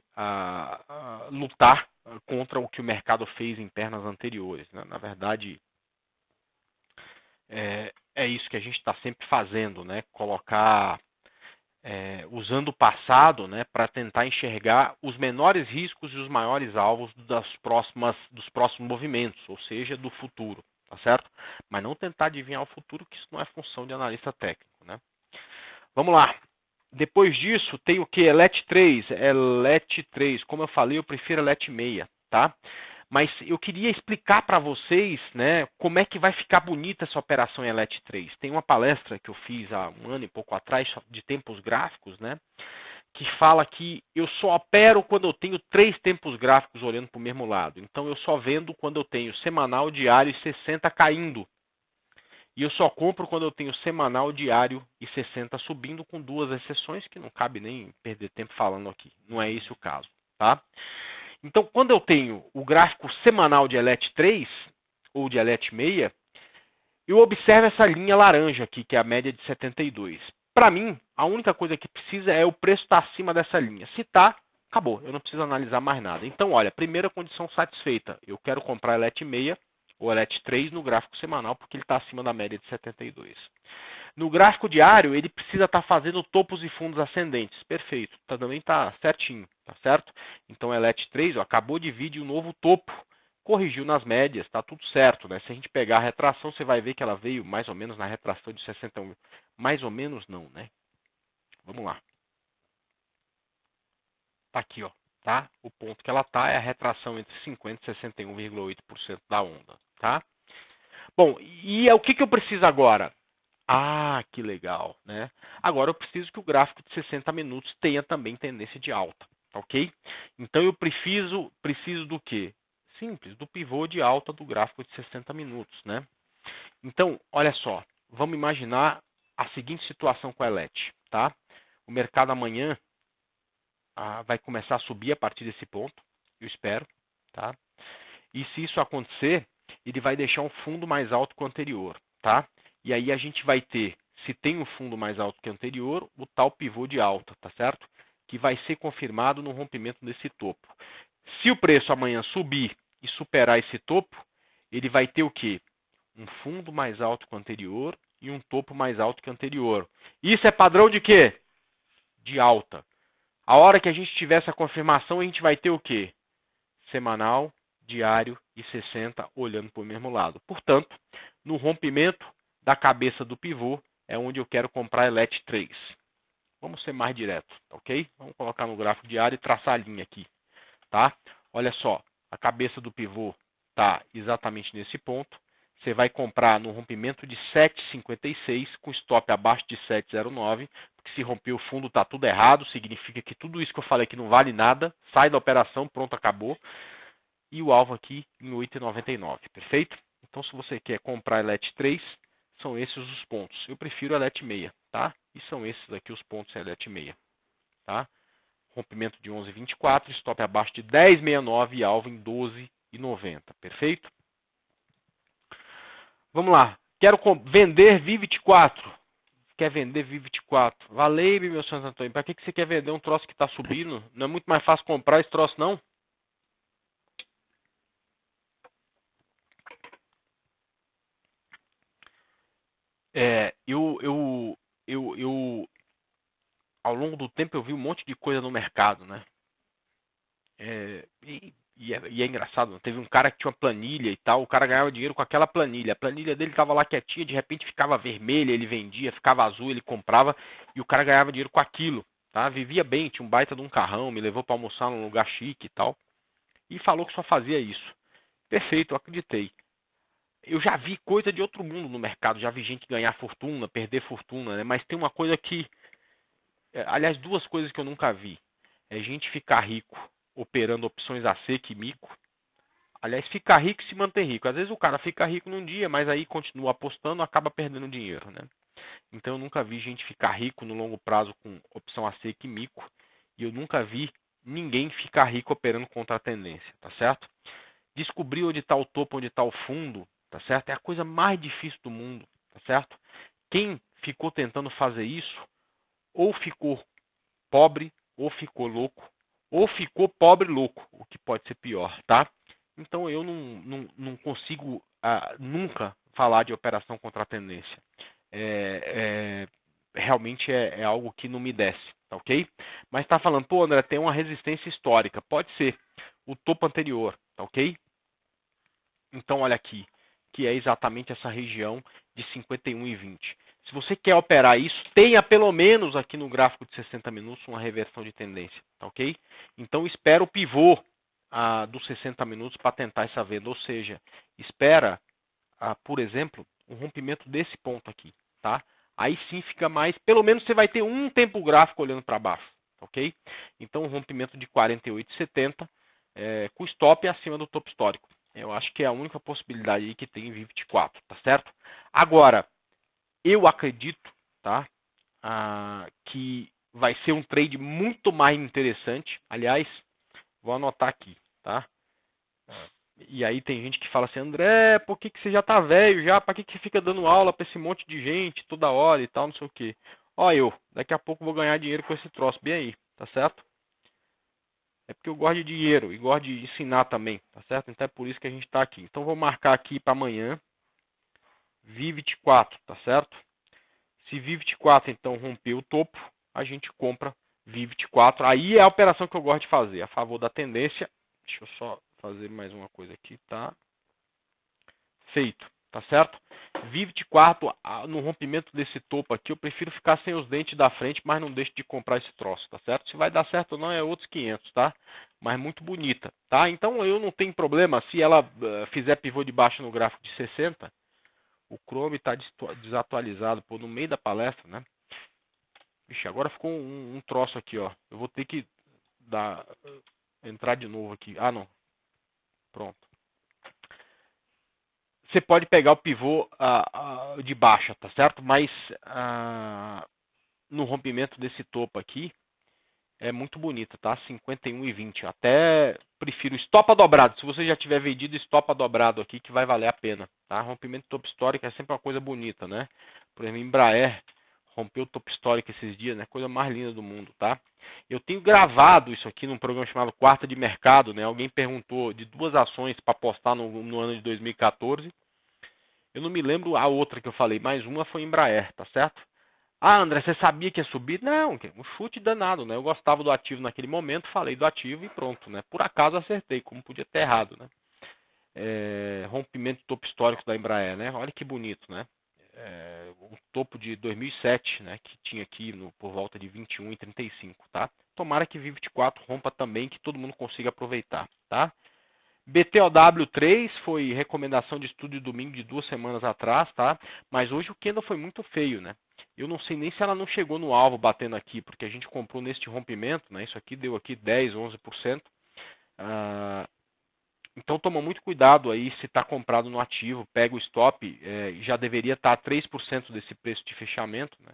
lutar contra o que o mercado fez em pernas anteriores, né? Na verdade, é isso que a gente está sempre fazendo, né? Colocar, usando o passado, né, para tentar enxergar os menores riscos e os maiores alvos dos próximos movimentos, ou seja, do futuro, tá certo? Mas não tentar adivinhar o futuro, que isso não é função de analista técnico, né? Vamos lá. Depois disso, tem o que? ELET 3. ELET 3. Como eu falei, eu prefiro ELET 6, tá? Mas eu queria explicar para vocês, né, como é que vai ficar bonita essa operação ELET 3. Tem uma palestra que eu fiz há um ano e pouco atrás, de tempos gráficos, né, que fala que eu só opero quando eu tenho 3 tempos gráficos olhando para o mesmo lado. Então eu só vendo quando eu tenho semanal, diário e 60 caindo. E eu só compro quando eu tenho semanal, diário e 60 subindo, com 2 exceções, que não cabe nem perder tempo falando aqui. Não é esse o caso, tá? Então, quando eu tenho o gráfico semanal de ELET 3, ou de ELET 6, eu observo essa linha laranja aqui, que é a média de 72. Para mim, a única coisa que precisa é o preço estar acima dessa linha. Se está, acabou. Eu não preciso analisar mais nada. Então, olha, primeira condição satisfeita. Eu quero comprar ELET 6 ou ELET 3 no gráfico semanal, porque ele está acima da média de 72. No gráfico diário, ele precisa estar fazendo topos e fundos ascendentes. Perfeito. Também está certinho, tá certo? Então, ELET 3 acabou de vir de um novo topo. Corrigiu nas médias, está tudo certo, né? Se a gente pegar a retração, você vai ver que ela veio mais ou menos na retração de 61. Mais ou menos não, né? Vamos lá. Tá aqui, ó. Tá? O ponto que ela tá é a retração entre 50 e 61,8% da onda, tá? Bom, e o que eu preciso agora? Ah, que legal, né? Agora eu preciso que o gráfico de 60 minutos tenha também tendência de alta, ok? Então eu preciso do quê? Simples, do pivô de alta do gráfico de 60 minutos, né? Então, olha só, vamos imaginar a seguinte situação com a ELET, tá? O mercado amanhã vai começar a subir a partir desse ponto, eu espero, tá? E se isso acontecer, ele vai deixar um fundo mais alto que o anterior, tá? E aí a gente vai ter, se tem um fundo mais alto que o anterior, o tal pivô de alta, tá certo? Que vai ser confirmado no rompimento desse topo. Se o preço amanhã subir e superar esse topo, ele vai ter o quê? Um fundo mais alto que o anterior e um topo mais alto que o anterior. Isso é padrão de quê? De alta. A hora que a gente tiver essa confirmação, a gente vai ter o quê? Semanal, diário e 60 olhando para o mesmo lado. Portanto, no rompimento da cabeça do pivô é onde eu quero comprar ELET 3. Vamos ser mais direto, ok? Vamos colocar no gráfico diário e traçar a linha aqui, tá? Olha só, a cabeça do pivô está exatamente nesse ponto. Você vai comprar no rompimento de 7,56 com stop abaixo de 7,09, porque se romper o fundo está tudo errado, significa que tudo isso que eu falei aqui não vale nada, sai da operação, pronto, acabou. E o alvo aqui em 8,99, perfeito? Então, se você quer comprar ELET 3, são esses os pontos. Eu prefiro ELET 6, tá? E são esses aqui os pontos ELET 6, tá? Rompimento de 11,24, stop abaixo de 10,69 e alvo em 12,90, perfeito? Vamos lá. Quero vender VIV24. Quer vender VIV24? Valeu, meu Santo Antônio. Para que você quer vender um troço que está subindo? Não é muito mais fácil comprar esse troço, não? Ao longo do tempo eu vi um monte de coisa no mercado, né? E é engraçado, teve um cara que tinha uma planilha e tal, o cara ganhava dinheiro com aquela planilha. A planilha dele estava lá quietinha, de repente ficava vermelha, ele vendia, ficava azul, ele comprava e o cara ganhava dinheiro com aquilo, tá? Vivia bem, tinha um baita de um carrão, me levou para almoçar num lugar chique e tal, e falou que só fazia isso. Perfeito, eu acreditei. Eu já vi coisa de outro mundo no mercado, já vi gente ganhar fortuna, perder fortuna, né? Mas tem uma coisa que, aliás, duas coisas que eu nunca vi. É gente ficar rico operando opções a seco e mico. Aliás, ficar rico e se manter rico. Às vezes o cara fica rico num dia, mas aí continua apostando, acaba perdendo dinheiro, né? Então eu nunca vi gente ficar rico no longo prazo com opção a seco e mico. E eu nunca vi ninguém ficar rico operando contra a tendência, tá certo? Descobrir onde está o topo, onde está o fundo, tá certo? É a coisa mais difícil do mundo, tá certo? Quem ficou tentando fazer isso, ou ficou pobre, ou ficou louco, ou ficou pobre louco, o que pode ser pior, tá? Então eu não consigo nunca falar de operação contra a tendência. Realmente é algo que não me desce, tá ok? Mas tá falando, pô, André, tem uma resistência histórica. Pode ser o topo anterior, tá ok? Então olha aqui, que é exatamente essa região de 51,20. Se você quer operar isso, tenha pelo menos aqui no gráfico de 60 minutos uma reversão de tendência, tá ok? Então espera o pivô dos 60 minutos para tentar essa venda, ou seja, espera, por exemplo, um rompimento desse ponto aqui, tá? Aí sim fica mais, pelo menos você vai ter um tempo gráfico olhando para baixo, tá ok? Então um rompimento de 48,70 com stop acima do topo histórico. Eu acho que é a única possibilidade aí que tem em VIV24, tá certo? Agora, eu acredito, tá? Que vai ser um trade muito mais interessante. Aliás, vou anotar aqui, tá? E aí tem gente que fala assim, André, por que você já tá velho já? Pra que você fica dando aula pra esse monte de gente toda hora e tal, não sei o quê. Ó, daqui a pouco vou ganhar dinheiro com esse troço bem aí, tá certo? É porque eu gosto de dinheiro e gosto de ensinar também, tá certo? Então é por isso que a gente tá aqui. Então vou marcar aqui para amanhã, VIV24, tá certo? Se VIV24 então romper o topo, a gente compra VIV24. Aí é a operação que eu gosto de fazer, a favor da tendência. Deixa eu só fazer mais uma coisa aqui, tá? Feito, tá certo? VIV24, no rompimento desse topo aqui, eu prefiro ficar sem os dentes da frente, mas não deixo de comprar esse troço, tá certo? Se vai dar certo ou não é outros 500, tá? Mas muito bonita, tá? Então eu não tenho problema se ela fizer pivô de baixo no gráfico de 60. O Chrome está desatualizado, pô, no meio da palestra, né? Vixe, agora ficou um troço aqui, ó. Eu vou ter que entrar de novo aqui. Ah, não. Pronto. Você pode pegar o pivô de baixa, tá certo? Mas no rompimento desse topo aqui, é muito bonita, tá? 51,20. Até prefiro estopa dobrado. Se você já tiver vendido estopa dobrado aqui, que vai valer a pena, tá? Rompimento topo histórico é sempre uma coisa bonita, né? Por exemplo, Embraer rompeu o topo histórico esses dias, né? Coisa mais linda do mundo, tá? Eu tenho gravado isso aqui num programa chamado Quarta de Mercado, né? Alguém perguntou de duas ações para postar no ano de 2014. Eu não me lembro a outra que eu falei, mas uma foi Embraer, tá certo? Ah, André, você sabia que ia subir? Não, um chute danado, né? Eu gostava do ativo naquele momento, falei do ativo e pronto, né? Por acaso acertei, como podia ter errado, né? Rompimento do topo histórico da Embraer, né? Olha que bonito, né? O topo de 2007, né? Que tinha aqui por volta de 21,35, tá? Tomara que VIV24 rompa também, que todo mundo consiga aproveitar, tá? BTOW3 foi recomendação de estudo de domingo de 2 semanas atrás, tá? Mas hoje o candle foi muito feio, né? Eu não sei nem se ela não chegou no alvo batendo aqui, porque a gente comprou neste rompimento, né? Isso aqui deu aqui 10, 11%. Então toma muito cuidado aí se está comprado no ativo, pega o stop, já deveria estar a 3% desse preço de fechamento, né?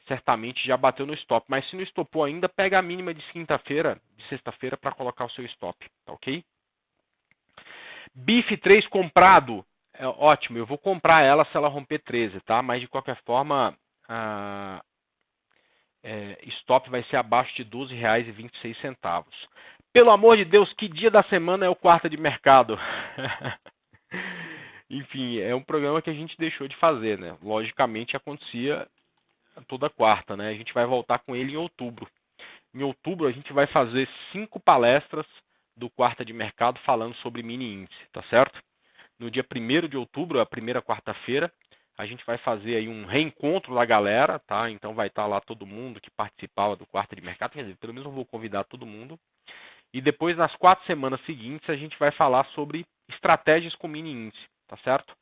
Certamente já bateu no stop, mas se não estopou ainda, pega a mínima de quinta-feira, de sexta-feira para colocar o seu stop, tá ok? BIF 3 comprado, ótimo, eu vou comprar ela se ela romper 13, tá? Mas de qualquer forma, stop vai ser abaixo de R$ 12,26. Pelo amor de Deus, que dia da semana é o quarta de mercado? Enfim, é um programa que a gente deixou de fazer, né? Logicamente acontecia toda quarta, né? A gente vai voltar com ele em outubro. Em outubro a gente vai fazer 5 palestras do quarta de mercado falando sobre mini índice, tá certo? No dia 1º de outubro, a primeira quarta-feira, a gente vai fazer aí um reencontro da galera, tá? Então vai estar lá todo mundo que participava do quarta de mercado, quer dizer, pelo menos eu vou convidar todo mundo. E depois, nas 4 semanas seguintes, a gente vai falar sobre estratégias com mini índice, tá certo?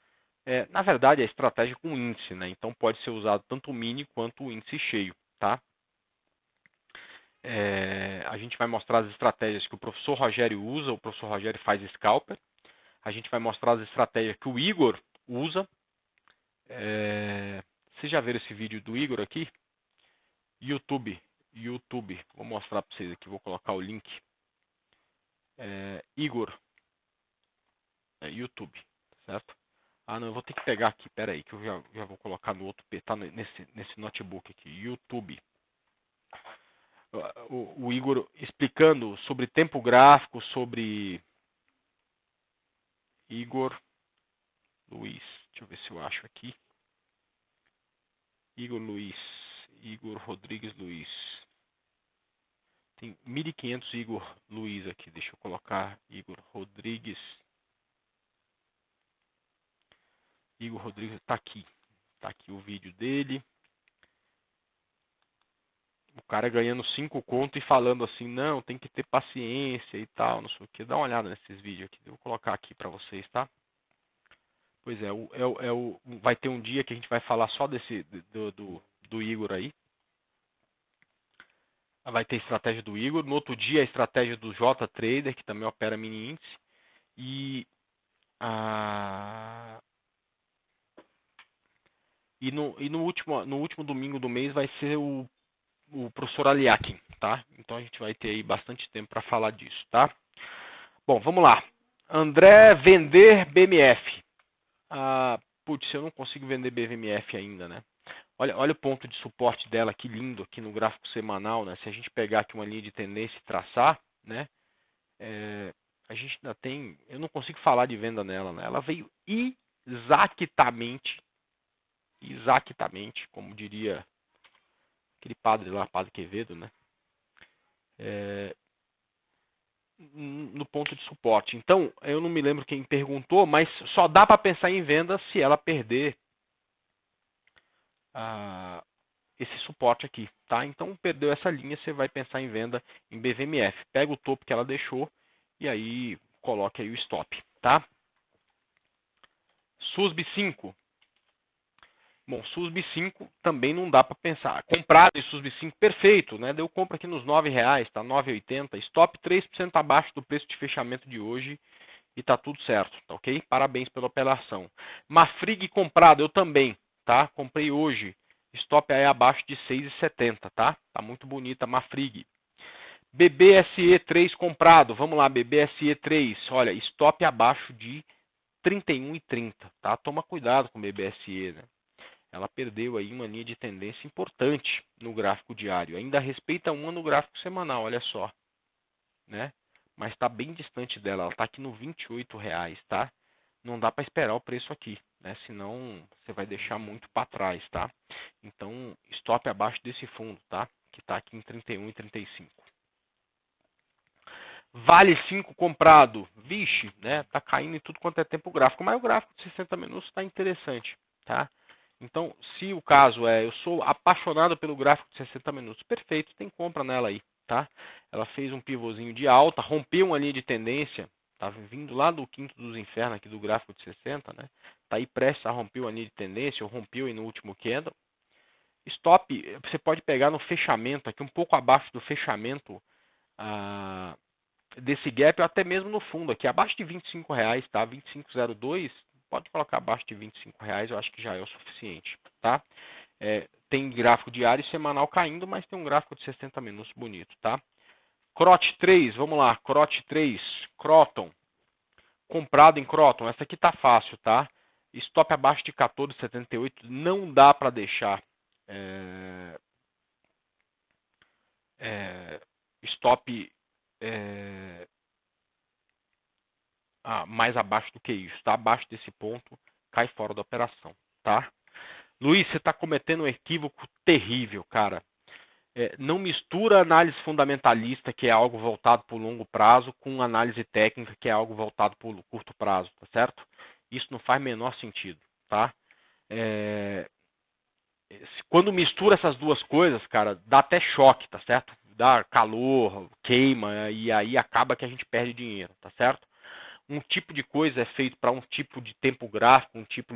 Na verdade, é estratégia com índice, né? Então pode ser usado tanto o mini quanto o índice cheio, tá? A gente vai mostrar as estratégias que o professor Rogério usa, o professor Rogério faz scalper. A gente vai mostrar as estratégias que o Igor usa. Vocês já viram esse vídeo do Igor aqui? YouTube. Vou mostrar para vocês aqui, vou colocar o link. Igor. YouTube, certo? Ah, não, eu vou ter que pegar aqui, pera aí, que eu já vou colocar no outro, tá nesse notebook aqui, YouTube. O Igor explicando sobre tempo gráfico, sobre Igor Luiz. Deixa eu ver se eu acho aqui. Igor Rodrigues Luiz. Tem 1.500 Igor Luiz aqui. Deixa eu colocar Igor Rodrigues. Igor Rodrigues está aqui. Está aqui o vídeo dele. O cara ganhando 5 conto e falando assim, não, tem que ter paciência e tal, não sei o que. Dá uma olhada nesses vídeos aqui. Eu vou colocar aqui para vocês, tá? Pois é, vai ter um dia que a gente vai falar só do Igor aí. Vai ter estratégia do Igor. No outro dia, a estratégia do J Trader, que também opera mini índice. E no último domingo do mês vai ser o professor Aliakin, tá? Então a gente vai ter aí bastante tempo para falar disso, tá? Bom, vamos lá. André, vender BMF. Putz, eu não consigo vender BMF ainda, né? Olha o ponto de suporte dela, que lindo, aqui no gráfico semanal, né? Se a gente pegar aqui uma linha de tendência e traçar, né? A gente ainda tem... Eu não consigo falar de venda nela, né? Ela veio exatamente, como diria aquele padre lá, Padre Quevedo, né? No ponto de suporte. Então, eu não me lembro quem perguntou, mas só dá para pensar em venda se ela perder esse suporte aqui, tá? Então, perdeu essa linha, você vai pensar em venda em BVMF. Pega o topo que ela deixou e aí coloque aí o stop, tá? SUSB 5. Bom, SUSB 5 também não dá para pensar. Comprado em SUSB 5, perfeito, né? Deu compra aqui nos R$9, tá? 9,80. Stop 3% abaixo do preço de fechamento de hoje e tá tudo certo, tá ok? Parabéns pela operação. Mafrig comprado, eu também, tá? Comprei hoje. Stop aí abaixo de 6,70, tá? Tá muito bonita a Mafrig. BBSE 3 comprado, vamos lá, BBSE 3, olha, stop abaixo de 31,30, tá? Toma cuidado com o BBSE, né? Ela perdeu aí uma linha de tendência importante no gráfico diário. Ainda respeita uma no gráfico semanal, olha só, né? Mas está bem distante dela. Ela está aqui no R$28, tá? Não dá para esperar o preço aqui, né? Senão você vai deixar muito para trás, tá? Então, stop abaixo desse fundo, tá? Que está aqui em 31,35. Vale 5 comprado. Vixe, né? Tá caindo em tudo quanto é tempo gráfico. Mas o gráfico de 60 minutos está interessante, tá? Então, se o caso eu sou apaixonado pelo gráfico de 60 minutos, perfeito, tem compra nela aí, tá? Ela fez um pivôzinho de alta, rompeu uma linha de tendência, tá vindo lá do quinto dos infernos aqui do gráfico de 60, né? Tá aí prestes a romper uma linha de tendência, ou rompeu aí no último candle. Stop, você pode pegar no fechamento, aqui um pouco abaixo do fechamento desse gap, ou até mesmo no fundo aqui, abaixo de R$ 25, tá? 25,02, pode colocar abaixo de R$ 25, eu acho que já é o suficiente, tá? Tem gráfico diário e semanal caindo, mas tem um gráfico de 60 minutos bonito, tá? CROT 3, vamos lá, CROT 3, Croton, comprado em Croton, essa aqui tá fácil, tá? Stop abaixo de 14,78, não dá para deixar stop mais abaixo do que isso, tá? Abaixo desse ponto, cai fora da operação, tá? Luiz, você está cometendo um equívoco terrível, cara. Não mistura análise fundamentalista, que é algo voltado para o longo prazo, com análise técnica, que é algo voltado para o curto prazo, tá certo? Isso não faz menor sentido, tá? Quando mistura essas duas coisas, cara, dá até choque, tá certo? Dá calor, queima, e aí acaba que a gente perde dinheiro, tá certo? Um tipo de coisa é feito para um tipo de tempo gráfico, um tipo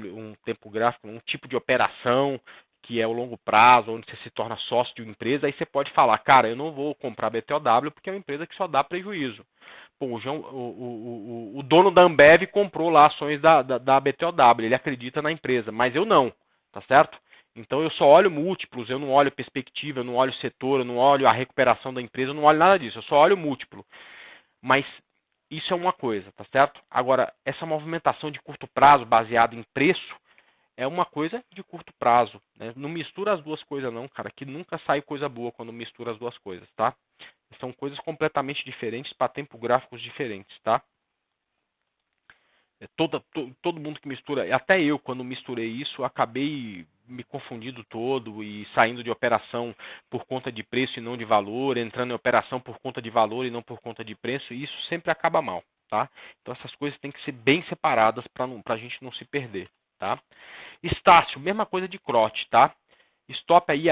de operação, que é o longo prazo, onde você se torna sócio de uma empresa, aí você pode falar, cara, eu não vou comprar BTOW porque é uma empresa que só dá prejuízo. Pô, o dono da Ambev comprou lá ações da BTOW, ele acredita na empresa, mas eu não, tá certo? Então eu só olho múltiplos, eu não olho perspectiva, eu não olho setor, eu não olho a recuperação da empresa, eu não olho nada disso, eu só olho múltiplo. Mas isso é uma coisa, tá certo? Agora, essa movimentação de curto prazo baseada em preço é uma coisa de curto prazo, né? Não mistura as duas coisas não, cara, que nunca sai coisa boa quando mistura as duas coisas, tá? São coisas completamente diferentes para tempo gráficos diferentes, tá? Todo mundo que mistura, até eu quando misturei isso, acabei me confundindo todo e saindo de operação por conta de preço e não de valor, entrando em operação por conta de valor e não por conta de preço, e isso sempre acaba mal, tá? Então essas coisas têm que ser bem separadas para a gente não se perder, tá? Estácio, mesma coisa de CROT, tá? Stop aí,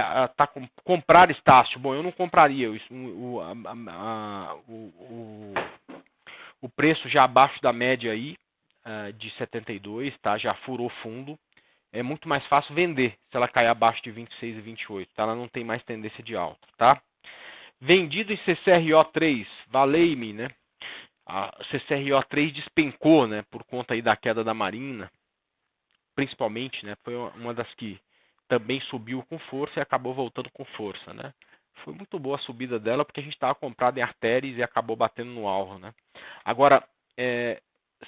comprar Estácio, bom, eu não compraria, o preço já abaixo da média aí, de 72, tá? Já furou fundo. É muito mais fácil vender se ela cair abaixo de 26 e 28, tá? Ela não tem mais tendência de alta, tá? Vendido em CCRO3, valei-me, né? A CCRO3 despencou, né? Por conta aí da queda da Marina, principalmente, né? Foi uma das que também subiu com força e acabou voltando com força, né? Foi muito boa a subida dela porque a gente estava comprado em artérias e acabou batendo no alvo, né? Agora,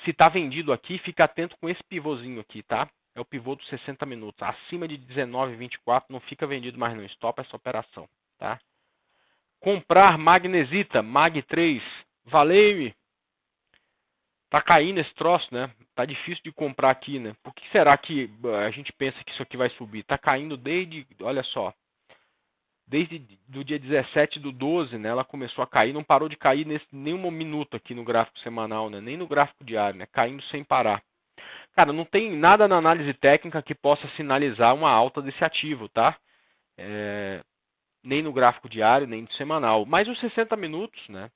se está vendido aqui, fica atento com esse pivôzinho aqui, tá? É o pivô dos 60 minutos. Acima de 19,24 não fica vendido mais não. Stop essa operação, tá? Comprar magnesita, Mag 3. Valeu-me. Tá caindo esse troço, né? Tá difícil de comprar aqui, né? Por que será que a gente pensa que isso aqui vai subir? Tá caindo desde, olha só, desde do dia 17/12, né? Ela começou a cair, não parou de cair nesse nenhum minuto aqui no gráfico semanal, né? Nem no gráfico diário, né? Caindo sem parar. Cara, não tem nada na análise técnica que possa sinalizar uma alta desse ativo, tá? Nem no gráfico diário, nem no semanal. Mas os 60 minutos, né?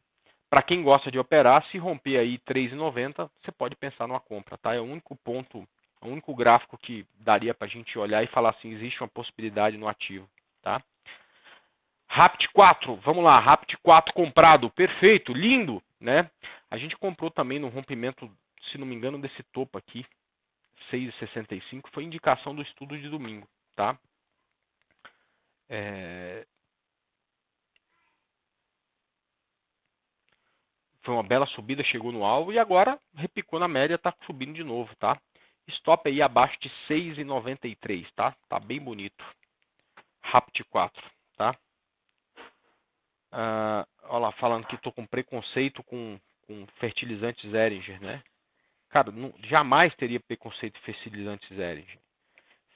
Para quem gosta de operar, se romper aí 3,90, você pode pensar numa compra, tá? É o único ponto, o único gráfico que daria para a gente olhar e falar assim, existe uma possibilidade no ativo, tá? Rapt 4, vamos lá, Rapt 4 comprado, perfeito, lindo, né? A gente comprou também no rompimento, se não me engano, desse topo aqui, 6,65, foi indicação do estudo de domingo, tá? Foi uma bela subida, chegou no alvo e agora repicou na média, tá subindo de novo, tá? Stop aí abaixo de 6,93, tá? Tá bem bonito. Rapt 4, tá? Olha lá, falando que tô com preconceito com fertilizantes Ehringer, né? Cara, jamais teria preconceito com fertilizantes Ehringer.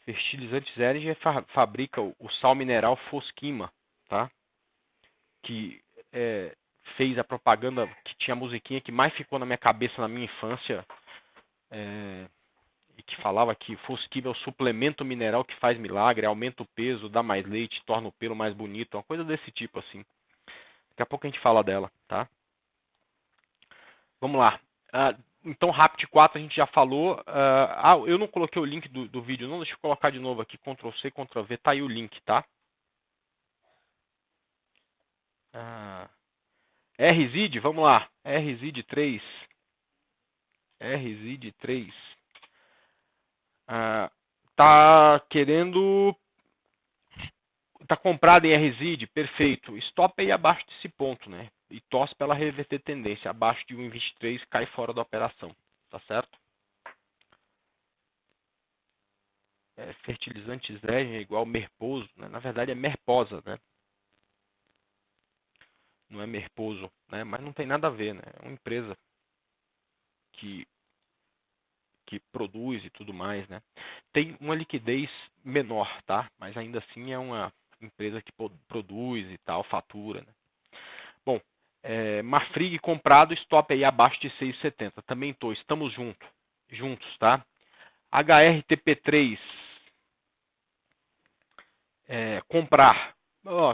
Fertilizantes Ehringer fabrica o sal mineral Fosquima, tá? Que fez a propaganda, que tinha a musiquinha que mais ficou na minha cabeça na minha infância, e que falava que Fosquima é o suplemento mineral que faz milagre, aumenta o peso, dá mais leite, torna o pelo mais bonito, uma coisa desse tipo assim. Daqui a pouco a gente fala dela, tá? Vamos lá. Então, Rapt 4 a gente já falou. Eu não coloquei o link do vídeo, não. Deixa eu colocar de novo aqui. Ctrl C, Ctrl V. Tá aí o link, tá? RZID, vamos lá. RZID 3. RZID 3. Tá querendo... Tá comprado em RZID, perfeito. Stop aí abaixo desse ponto, né? E torce para ela reverter tendência. Abaixo de 1,23 cai fora da operação. Tá certo? Fertilizante Zergen é igual Merposo, né? Na verdade é Merposa, né? Não é Merposo, né? Mas não tem nada a ver, né? É uma empresa que produz e tudo mais, né? Tem uma liquidez menor, tá? Mas ainda assim é uma empresa que produz e tal, fatura, né? Bom, Marfrig comprado, stop aí abaixo de 6,70. Também estamos juntos, tá? HRTP3, comprar.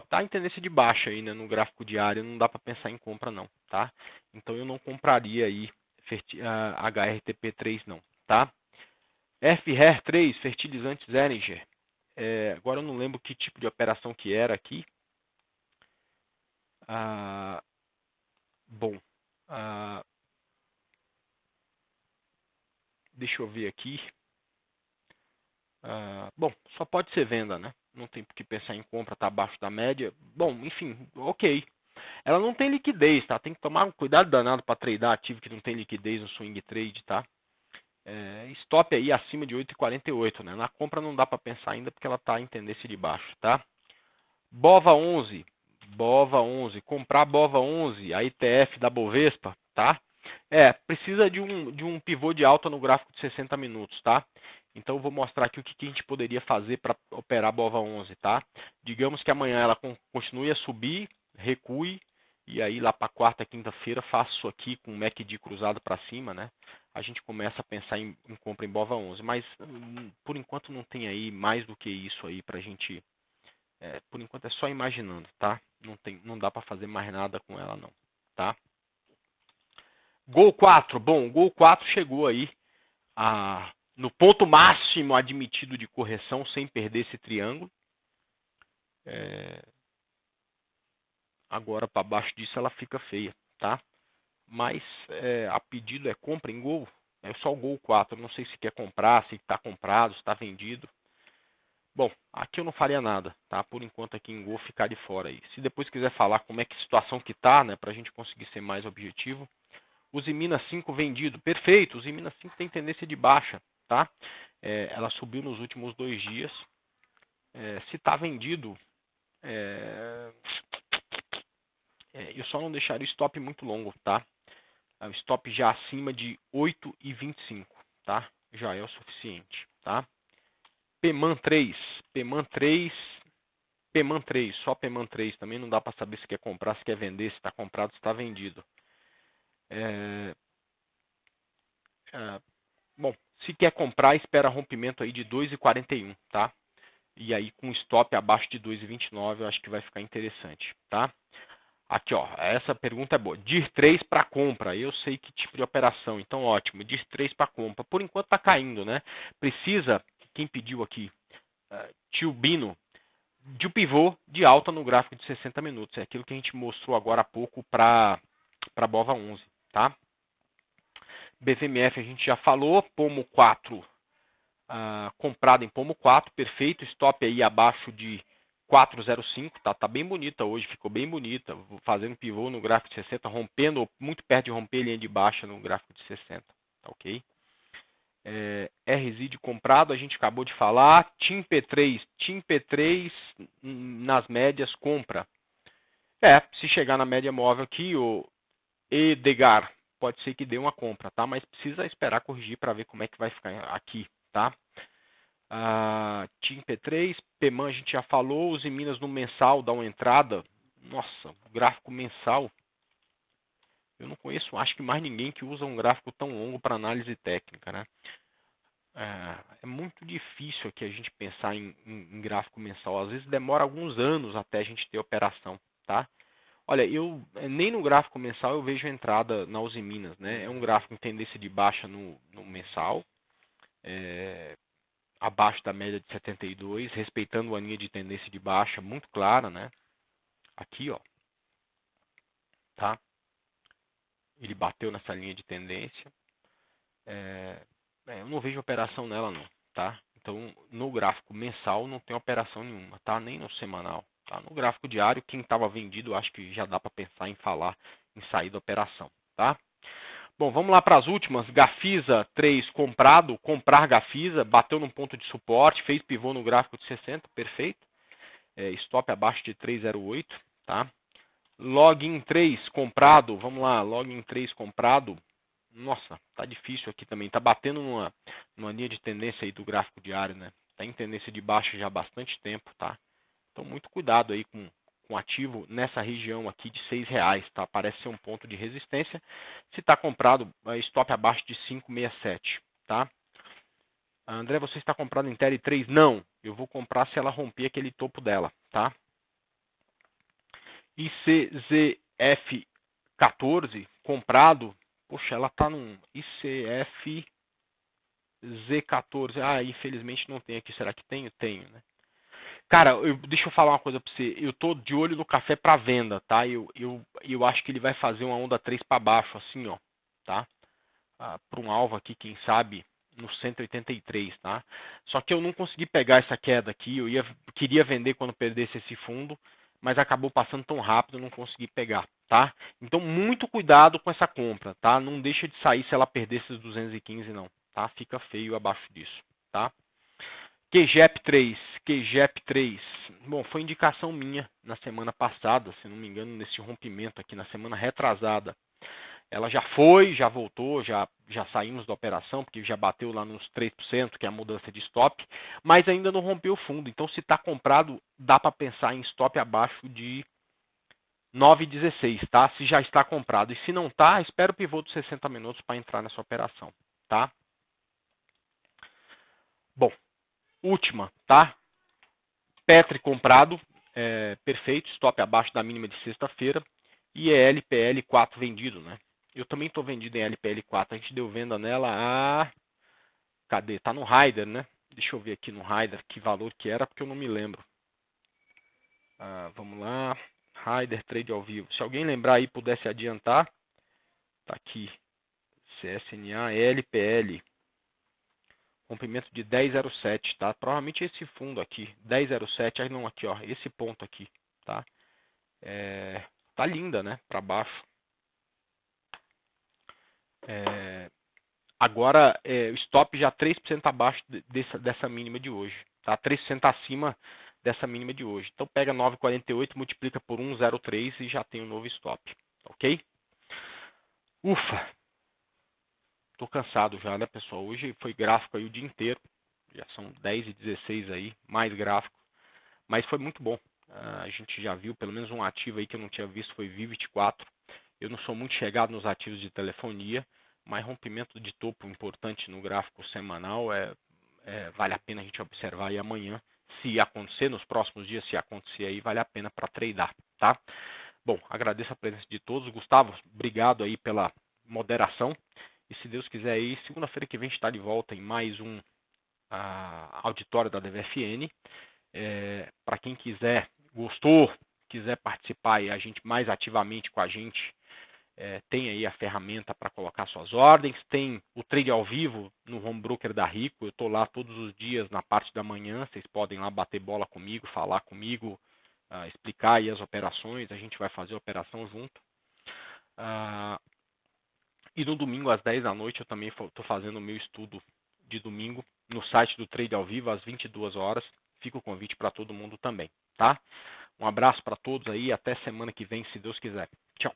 Tá em tendência de baixa aí, né, no gráfico diário, não dá para pensar em compra não, tá? Então eu não compraria aí HRTP3 não, tá? FR3, fertilizantes Ehringer. Agora eu não lembro que tipo de operação que era aqui. Bom, deixa eu ver aqui. Bom, só pode ser venda, né? Não tem por que pensar em compra, tá abaixo da média. Bom, enfim, ok. Ela não tem liquidez, tá? Tem que tomar um cuidado danado para tradear ativo que não tem liquidez no swing trade, tá? Stop aí acima de 8,48, né? Na compra não dá para pensar ainda porque ela está em tendência de baixo, tá? BOVA 11, comprar BOVA 11, a ETF da Bovespa, tá? Precisa de um pivô de alta no gráfico de 60 minutos, tá? Então eu vou mostrar aqui o que a gente poderia fazer para operar a BOVA 11, tá? Digamos que amanhã ela continue a subir, recue, e aí lá para quarta, quinta-feira faço aqui com o MACD cruzado para cima, né? A gente começa a pensar em compra em BOVA 11, mas por enquanto não tem aí mais do que isso aí para a gente... por enquanto é só imaginando, tá? Não dá para fazer mais nada com ela não, tá? Gol 4, bom, o Gol 4 chegou aí no ponto máximo admitido de correção sem perder esse triângulo. Agora para baixo disso ela fica feia, tá? Mas a pedido é compra em Gol, é só o Gol 4, não sei se quer comprar, se está comprado, se está vendido. Bom, aqui eu não faria nada, tá? Por enquanto aqui em Gol ficar de fora aí. Se depois quiser falar como é que a situação que tá, né, para a gente conseguir ser mais objetivo. Usiminas 5 vendido, perfeito, Usiminas 5 tem tendência de baixa, tá? Ela subiu nos últimos 2 dias. Se está vendido, eu só não deixaria o stop muito longo, tá? O stop já acima de 8,25, tá? Já é o suficiente, tá? PEMAN 3, só PEMAN 3, também não dá para saber se quer comprar, se quer vender, se está comprado, se está vendido. Bom, se quer comprar, espera rompimento aí de 2,41, tá? E aí com stop abaixo de 2,29, eu acho que vai ficar interessante, tá? Aqui, ó, essa pergunta é boa. DIR 3 para compra, eu sei que tipo de operação, então ótimo. DIR 3 para compra, por enquanto tá caindo, né? Precisa, quem pediu aqui, tio Bino, de um pivô de alta no gráfico de 60 minutos. É aquilo que a gente mostrou agora há pouco para BOVA 11, tá? BVMF a gente já falou, Pomo 4, comprado em Pomo 4, perfeito, stop aí abaixo de 4,05, tá bem bonita hoje, ficou bem bonita, fazendo pivô no gráfico de 60, rompendo, muito perto de romper a linha de baixa no gráfico de 60, tá ok? RZID comprado, a gente acabou de falar, TIM P3 nas médias, compra. Se chegar na média móvel aqui, o EDGAR, pode ser que dê uma compra, tá? Mas precisa esperar corrigir para ver como é que vai ficar aqui, tá? TIM P3, PEMAN a gente já falou, os Minas no mensal dá uma entrada. Nossa, o gráfico mensal, eu não conheço, acho que mais ninguém que usa um gráfico tão longo para análise técnica, né? É muito difícil aqui a gente pensar em gráfico mensal. Às vezes demora alguns anos até a gente ter operação, tá? Olha, eu nem no gráfico mensal eu vejo entrada na Usiminas, né? É um gráfico em tendência de baixa no mensal, abaixo da média de 72, respeitando a linha de tendência de baixa muito clara, né? Aqui, ó, tá? Ele bateu nessa linha de tendência. Eu não vejo operação nela não, tá? Então, no gráfico mensal não tem operação nenhuma, tá? Nem no semanal. Tá? No gráfico diário, quem estava vendido, acho que já dá para pensar em falar em sair da operação, tá? Bom, vamos lá para as últimas. Gafisa 3 comprado, comprar Gafisa, bateu num ponto de suporte, fez pivô no gráfico de 60, perfeito. Stop abaixo de 308, tá? Login 3 comprado, vamos lá, Login 3 comprado. Nossa, tá difícil aqui também, tá batendo numa linha de tendência aí do gráfico diário, né? Tá em tendência de baixa já há bastante tempo, tá? Então muito cuidado aí com ativo nessa região aqui de R$6, tá? Parece ser um ponto de resistência. Se está comprado, stop abaixo de 567, tá? André, você está comprado em TR3? Não, eu vou comprar se ela romper aquele topo dela, tá? ICZF14 comprado, poxa, ela tá num ICFZ14. Ah, infelizmente não tem aqui. Será que tenho? Tenho, né? Cara, deixa eu falar uma coisa para você. Eu tô de olho no café para venda, tá? Eu acho que ele vai fazer uma onda 3 para baixo, assim, ó, tá? Para um alvo aqui, quem sabe, no 183, tá? Só que eu não consegui pegar essa queda aqui. Queria vender quando perdesse esse fundo, mas acabou passando tão rápido, eu não consegui pegar, tá? Então, muito cuidado com essa compra, tá? Não deixa de sair se ela perder esses 215, não, tá? Fica feio abaixo disso, tá? QGEP3. Bom, foi indicação minha na semana passada, se não me engano, nesse rompimento aqui, na semana retrasada. Ela já foi, já voltou, já saímos da operação, porque já bateu lá nos 3%, que é a mudança de stop, mas ainda não rompeu o fundo. Então, se está comprado, dá para pensar em stop abaixo de 9,16, tá? Se já está comprado. E se não está, espera o pivô de 60 minutos para entrar nessa operação, tá? Bom, última, tá? Petri comprado, perfeito, stop abaixo da mínima de sexta-feira. E LPL 4 vendido, né? Eu também estou vendido em LPL 4. A gente deu venda nela cadê? Tá no Rider, né? Deixa eu ver aqui no Rider que valor que era, porque eu não me lembro. Vamos lá. Rider Trade ao vivo. Se alguém lembrar aí, pudesse adiantar. Tá aqui. CSNA, LPL. Rompimento de 10,07, tá? Provavelmente esse fundo aqui, 10,07, aí não aqui, ó, esse ponto aqui, tá? Tá linda, né? Para baixo. Agora, o stop já 3% abaixo dessa mínima de hoje, tá? 3% acima dessa mínima de hoje. Então pega 9,48, multiplica por 1,03 e já tem um novo stop, ok? Ufa! Tô cansado já, né, pessoal? Hoje foi gráfico aí o dia inteiro. Já são 10h16 aí, mais gráfico. Mas foi muito bom. A gente já viu pelo menos um ativo aí que eu não tinha visto, foi Vi24. Eu não sou muito chegado nos ativos de telefonia, mas rompimento de topo importante no gráfico semanal vale a pena a gente observar aí amanhã. Se acontecer, nos próximos dias, se acontecer aí, vale a pena para tradar, tá? Bom, agradeço a presença de todos. Gustavo, obrigado aí pela moderação. E se Deus quiser aí, segunda-feira que vem a gente está de volta em mais um auditório da DVFN. Para quem gostou, quiser participar e a gente mais ativamente com a gente, tem aí a ferramenta para colocar suas ordens, tem o trade ao vivo no home broker da Rico, eu estou lá todos os dias na parte da manhã, vocês podem lá bater bola comigo, falar comigo, explicar aí as operações, a gente vai fazer a operação junto. E no domingo às 10 da noite eu também estou fazendo o meu estudo de domingo no site do Trade ao Vivo às 22 horas. Fica o convite para todo mundo também, tá? Um abraço para todos aí, até semana que vem, se Deus quiser. Tchau.